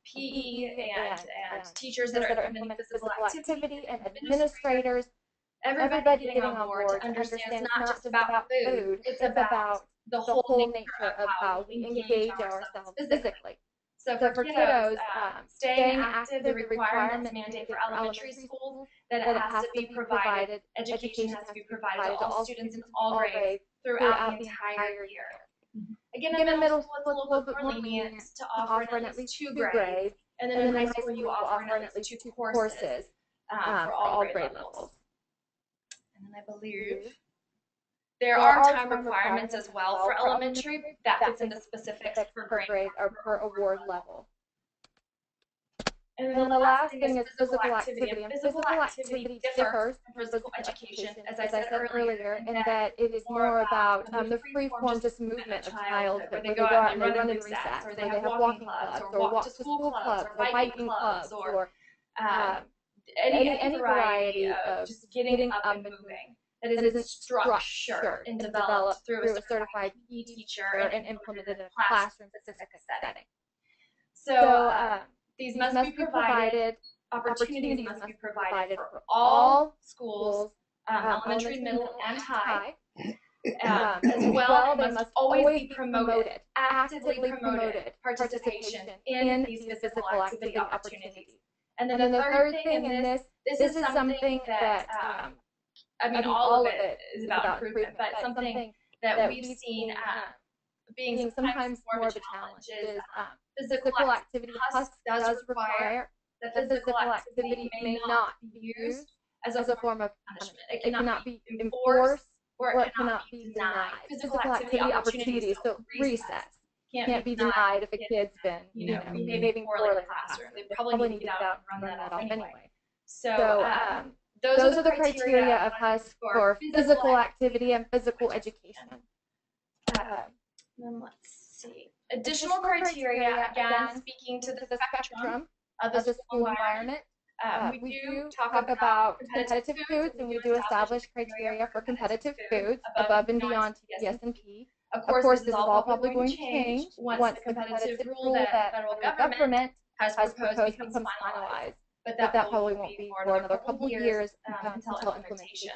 PE and teachers that are implementing physical activity and administrators. Everybody getting on board to understand it's not just about food, it's about the whole nature of how we engage ourselves physically. So for kiddos, staying active, the requirements mandate for elementary schools that it has to be provided, education has to be provided to all students in all grades throughout the entire year. Again, in middle school, it's a little bit more lenient to offer in at least 2 grades, and then in high school, you offer in at least 2 courses for all grade levels. And then I believe there are time requirements as well for elementary that fits into specifics for grade or per award level. And then the last thing is physical activity. And physical activity differs from physical education, as I said earlier, in that it is more about the free form, just movement of childhood, where they go out and they run in recess, or they have walking clubs, or walk to school clubs, or biking clubs, or any variety of just getting up and moving that isn't structured and developed through a certified PE teacher and implemented in a classroom-specific setting. So these must be provided, opportunities must be provided for all schools, elementary, middle, and high. As well, they must always be promoted, actively promoted participation in these physical activity opportunities. And then the third thing in this is something that, I mean, all of it is about improvement, but something that we've seen being sometimes more of a challenge is physical activity does require that physical activity may not be used as a form of punishment. It cannot be enforced or it cannot be denied. Physical activity opportunities, so recess, can't be denied if a kid's been, behaving poorly in the classroom. They probably need to get out and run that off anyway. So those are the criteria of HUSC for physical activity and physical education. Then let's see. Additional criteria, again, speaking to the spectrum of the school environment. We do talk about competitive foods, and we do establish criteria for competitive foods above and beyond TSHAC. Of course, this is all probably going to change once the competitive rule that federal government has proposed becomes finalized. But that probably won't be for another couple years until implementation.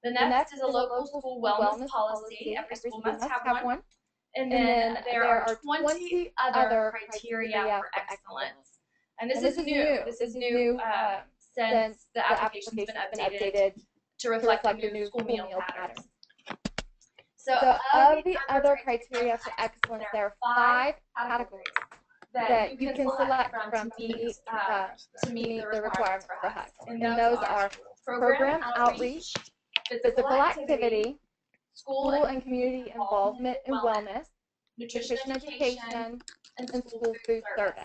The next is a local school wellness policy. Every school must have one. And then there are 20 other criteria for excellence. And this is new. This is new since the application's been updated to reflect the new school meal patterns. So of the other criteria for excellence, there are 5 categories that you can select from to meet the requirements for HUSC. And those are program outreach, physical activity, school and community involvement in wellness, nutrition education, and school food service.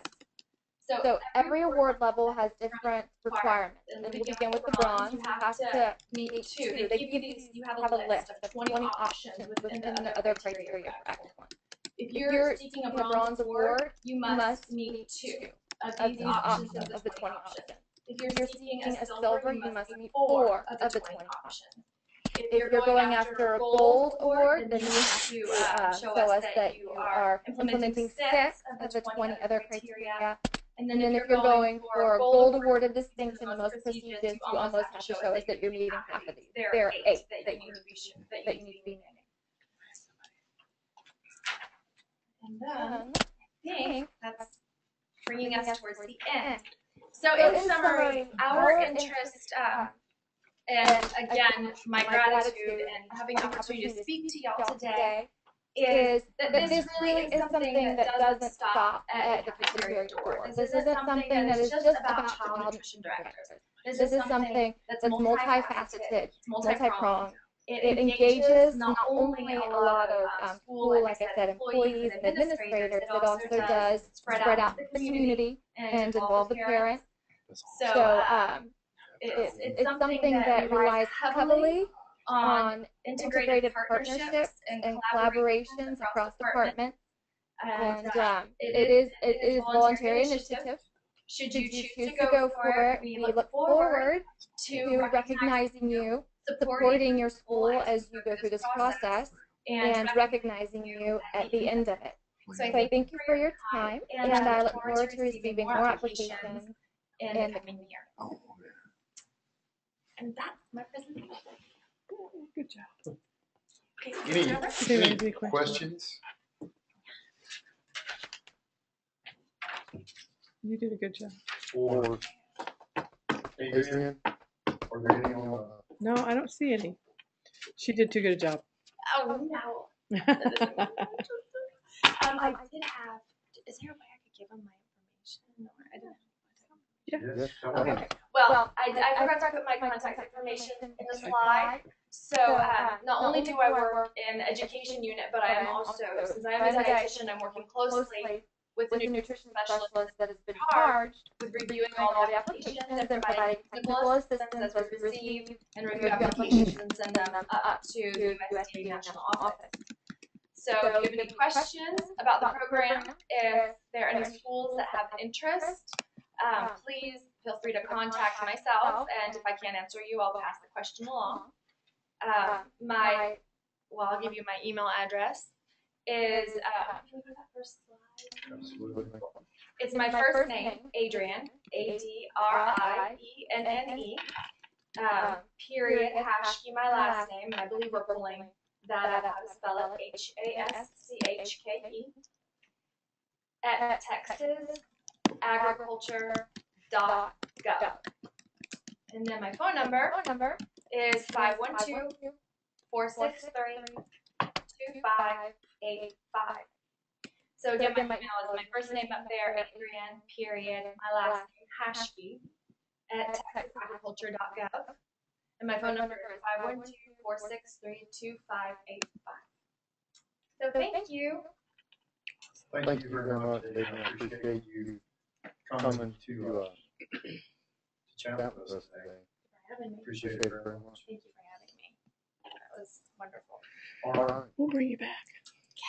So every award level has different requirements. And we'll begin with the bronze. You have to meet 2. They give you these, you have a list of 20 options within the other criteria for excellence. If you're seeking a bronze award, you must meet 2 of these options of the 20 options. If you're seeking a silver, you must meet 4 of the 20 options. if you're going after a gold award, then you have to show us that you are implementing 6 of the 20 other criteria. And then if you're going for a gold awarded distinction in most prestigious, you almost have to show us that you're meeting half of these. There are 8 that you need to be meeting. And then I think that's bringing us towards the end. So in summary, our interest, and again, my gratitude and having the opportunity to speak to y'all today is that this really is something that doesn't stop at the cafeteria door. This isn't something that is just about child nutrition directors. This is something that's multifaceted, multi-pronged. It engages not only a lot of school, like I said, employees and administrators, it also does spread out the community and involve the parents. So it's something that relies heavily on integrated partnerships and collaborations across departments. And it is voluntary initiative. Should you choose to go for it, we look forward to recognizing you, supporting your school as you go through this process, and recognizing you at the end of it. So I thank you for your time, and I look forward to receiving more applications in the coming year. And that's my presentation. Good job. Any questions? You did a good job. Or Adrian? Are there any on No, I don't see any. She did too good a job. Oh, no. I did have, is there a way I could give them my information? No, I didn't. Yeah. Okay. Well, I forgot to put my contact information in the slide. So not only do I work in the education unit, but I am also, since I am a dietitian, I'm working closely with the nutrition specialist that has been charged with reviewing all the applications and providing technical assistance as we receive and review applications and send them up to the USDA National Office. So if you have any questions about the program, if there are any schools that have interest, please feel free to contact myself, and if I can't answer you, I'll pass the question along. I'll give you my email address. Can we go to that first slide? Absolutely. It's my first name, Adrienne, ADRIENNE, period, Hashke, my last name, and I believe we're pulling that up, how to spell it, HASCHKE, at texasagriculture.gov. And then my phone number is 512-463-2585. So again, my email is my first name up there, Adrienne, period, my last name, Hashke, at texasagriculture.gov. And my phone number is 512-463-2585. So thank you. Thank you very much, Adrian. I appreciate you coming to chat with us today. Appreciate it very much. Thank you for having me. That was wonderful. All right. We'll bring you back.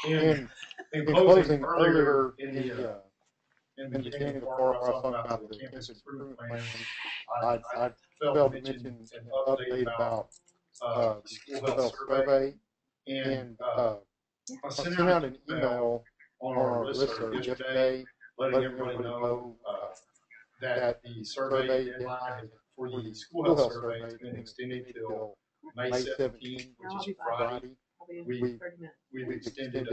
And in closing, earlier in the beginning of the part, I was talking about the campus improvement plan. I failed to mention an update about the school health survey. And I sent out an email on our listserv yesterday, letting everybody know that the survey deadline for the school health survey has been extended till May 17th, which is Friday. We've extended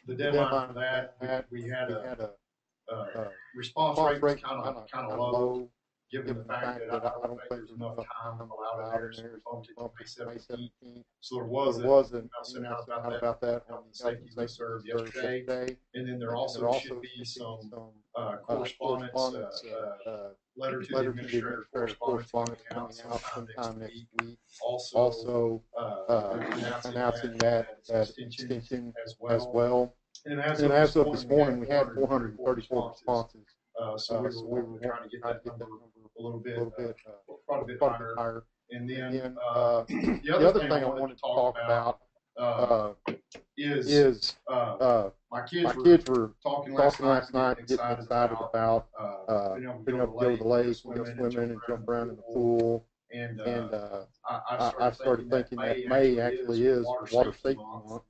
the deadline for that. We had a response rate kind of low, given the fact that I don't think there's enough time allowed in there, so we bumped it to May 17th. So there was an email sent out about that on the safety listserv yesterday, and then there also should be some correspondence, letter to the administrator correspondence coming out sometime next week. Also announcing that extension as well. And as of this morning, we had 434 responses. So we were trying to get that number a little bit probably a bit higher. And then the other thing I wanted to talk about is my kids were talking last night, getting excited about being able to go to the lake, swimming and jump around in the pool. And I started thinking that May actually is Water Safety Month.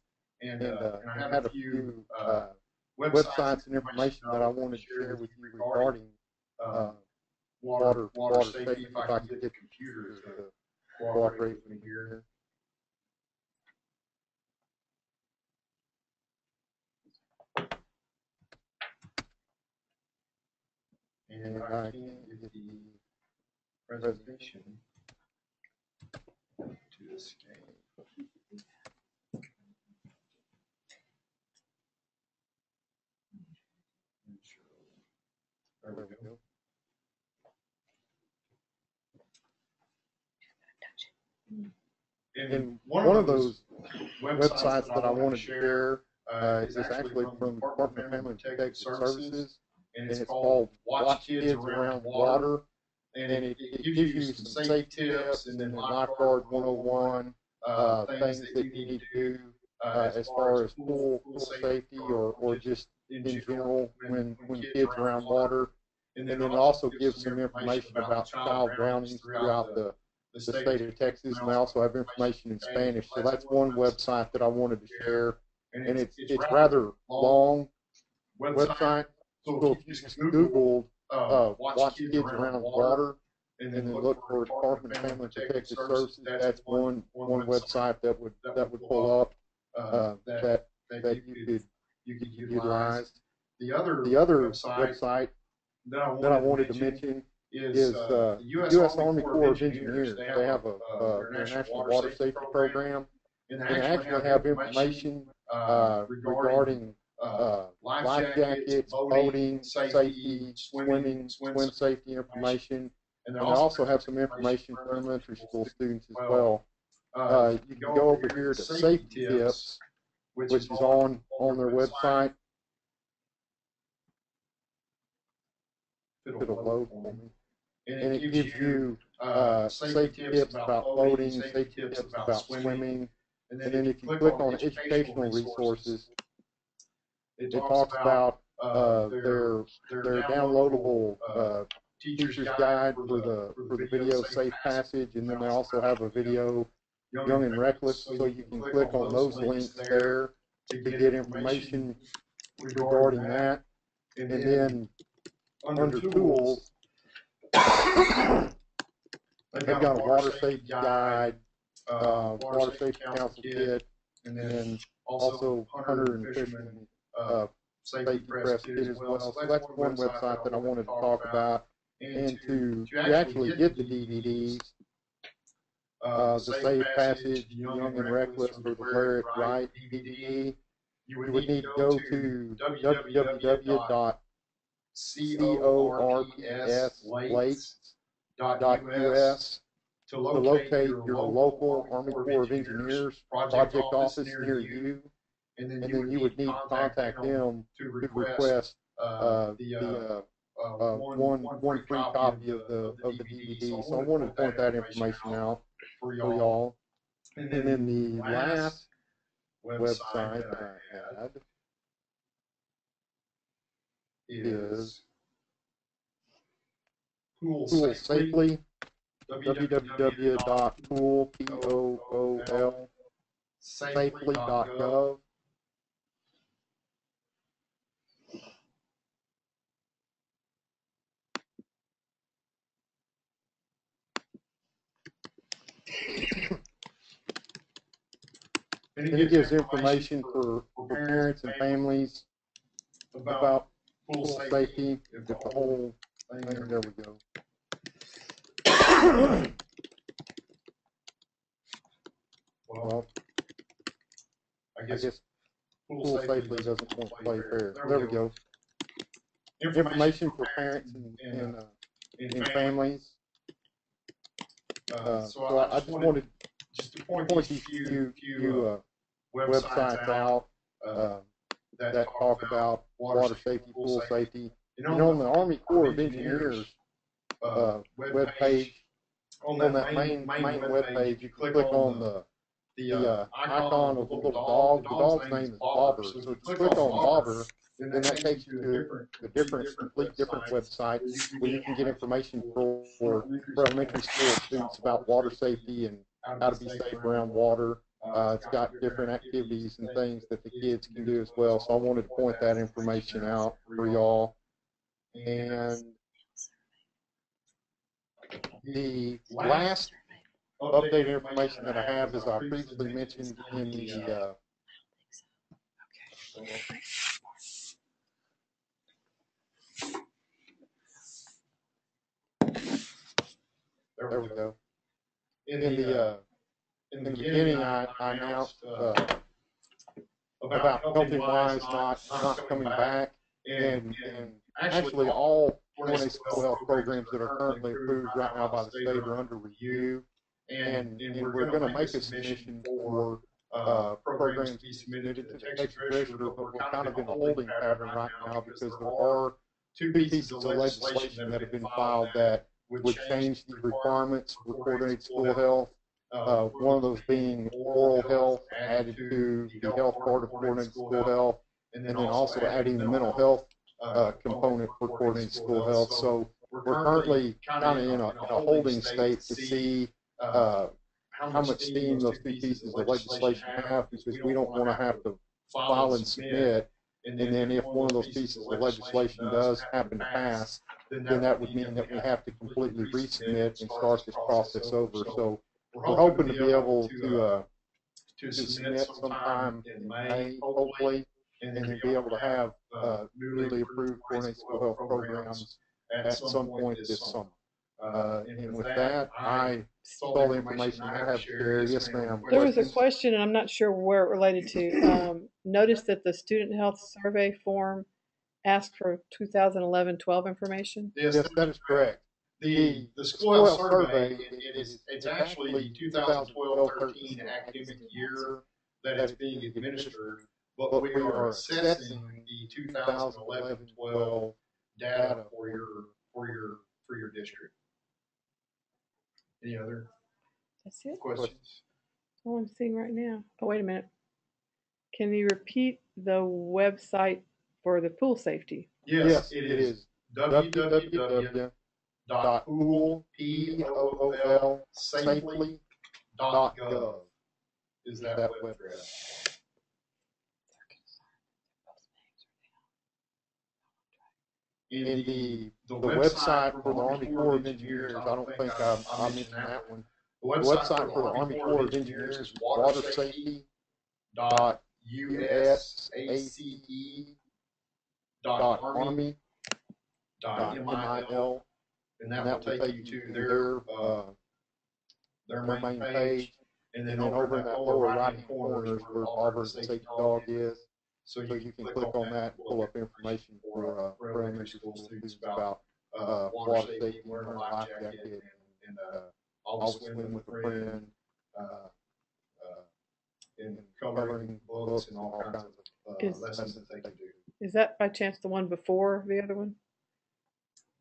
And I had a few websites and information that I wanted to share with you regarding water safety. If I could get the computer to cooperate with me here. And I can't get the presentation to escape. There we go. And one of those websites that I wanted to share is actually from the Department of Family and Protective Services, and it's called Watch Kids Around Water, and it gives you some safety tips and then lifeguard 101 things that you need to do as far as pool safety or just in general when kids are around water. And then it also gives some information about child drownings throughout the state of Texas, and they also have information in Spanish. So that's one website that I wanted to share, and it's rather long website. So if you just Google Watch Kids Around Water and then look for Department of Family and Protective Services, that's one website that would pull up that you could utilize. The other website that I wanted to mention is the U.S. Army Corps of Engineers. They have a international water safety program, and they actually have information regarding life jackets, boating, safety, swimming, swim safety information, and they also have some information for elementary school students as well. You can go over here to Safety Tips, which is on their website. It'll load for me. And it gives you safety tips about boating, safety tips about swimming, and then if you click on educational resources, it talks about their downloadable teacher's guide for the video safe passage, and then they also have a video Young and Reckless, so you can click on those links there to get information regarding that. And then under tools, they've got a water safety guide, water safety council kit, and then also hunter and fisherman safety press kit as well. So that's one website that I wanted to talk about. And to actually get the DVDs, the Safe Passage, Young and Reckless, or the Wear It Right DVD, you would need to go to www.corpslates.us to locate your local Army Corps of Engineers project office near you, and then you would need to contact them to request one free copy of the DVD. So I wanted to point that information out for y'all. And then the last website that I had is Pool Safely, www.pool.safely.gov. And it gives information for parents and families about pool safety. If the whole thing, there we go. Well, I guess Pool Safely doesn't want to play fair. There we go. Information for parents and families. So I just wanted to point these few websites out that talk about water safety, pool safety. You know, on the Army Corps of Engineers webpage, on that main webpage, you click on the icon of the little dog. The dog's name is Bobber. So if you click on Bobber, then that takes you to a different, complete different website where you can get information for elementary school students about water safety and how to be safe around water. It's got different activities and things that the kids can do as well. So I wanted to point that information out for y'all. And the last updated information that I have, as I previously mentioned in the there we go. In the beginning, I announced about Helping Wise not coming back, and actually all 4-day school health programs that are currently approved right now by the state are under review, and we're going to make a submission for programs to be submitted to the Texas Register, but we're kind of in a holding pattern right now because there are two pieces of legislation that have been filed that would change the requirements for coordinated school health. One of those being oral health added to the health part of coordinated school health, and then also adding the mental health component for coordinated school health. So we're currently kind of in a holding state to see how much steam those two pieces of legislation have, because we don't want to have to file and submit, and then if one of those pieces of legislation does happen to pass, then that would mean that we have to completely resubmit and start this process over. So we're hoping to be able to submit sometime in May, hopefully, and then be able to have newly approved coordinated school health programs at some point this summer. And with that, I saw the information I have shared. Yes, ma'am. There was a question, and I'm not sure where it related to. Notice that the student health survey form asked for 2011-12 information. Yes, that is correct. The school health survey, it's actually 2012-13 academic year that it's being administered, but we are assessing the 2011-12 data for your district. Any other questions? Oh, I'm seeing right now. Oh, wait a minute. Can you repeat the website for the pool safety? Yes, it is www.pool, safely.gov is that web address. In the website for the Army Corps of Engineers, I don't think I mentioned that one. The website for the Army Corps of Engineers is watersafety.usace.army.mil, and that will take you to their main page. And then over in that lower right corner is where Auburn Safety Dog is. So you can click on that and pull up information for elementary school students about water safety, wearing a life jacket, and always swim with a friend, and coloring books and all kinds of lessons that they can do. Is that by chance the one before the other one?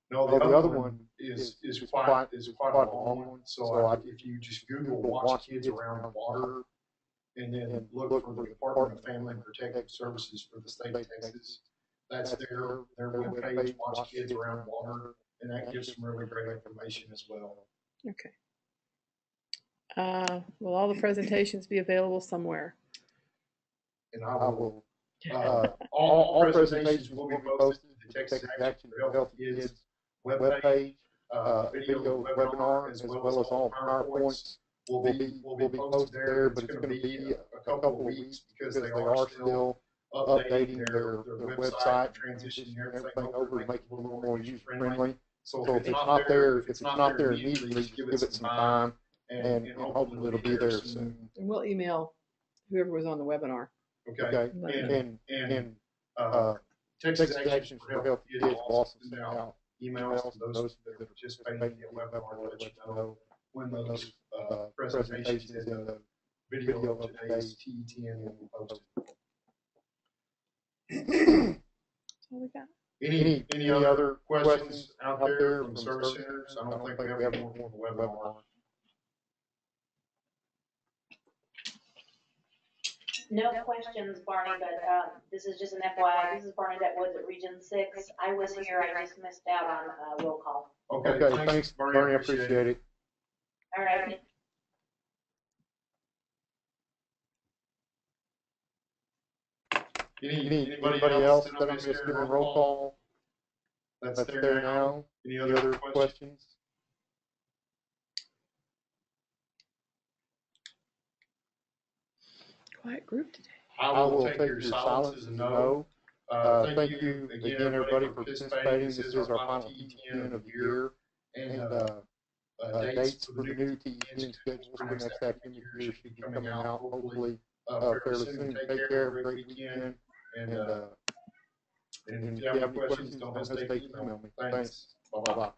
No, the other one is quite a long one. So if you just Google "Watch Kids Around Water" and then look for the Department of Family and Protective Services for the state of Texas, that's their webpage, "Watch Kids Around Water," and that gives some really great information as well. Okay. Will all the presentations be available somewhere? And I will. All presentations will be posted to the Texas Action for Healthy Kids webpage. Video webinar, as well as all PowerPoints will be posted there, but it's going to be a couple of weeks because they are still updating their website, transitioning everything over to make it a little more user friendly. So if it's not there immediately, just give it some time, and hopefully it'll be there soon. And we'll email whoever was on the webanar. Okay. And Texas Action for Healthy Kids will also send out emails to those that are participating in the webinar to let you know when those presentations and the video of today's TE10 will be posted. That's all we got. Any other questions out there from service centers? I don't think we have any more on the webinar. No questions, Barney, but this is just an FYI. This is Bernadette Woods at Region 6. I was here. I just missed out on roll call. Okay, thanks, Bernie. I appreciate it. All right. Anybody else that I missed during roll call? That's there now. Any other questions? Quiet group today. I will take your silence as a no. Thank you again, everybody, for participating. This is our final TTN of the year. And dates for the new TTN schedules for next academic year should be coming out hopefully fairly soon. Take care. Have a great weekend. And if you have any questions, don't hesitate to email me. Thanks. Bye-bye.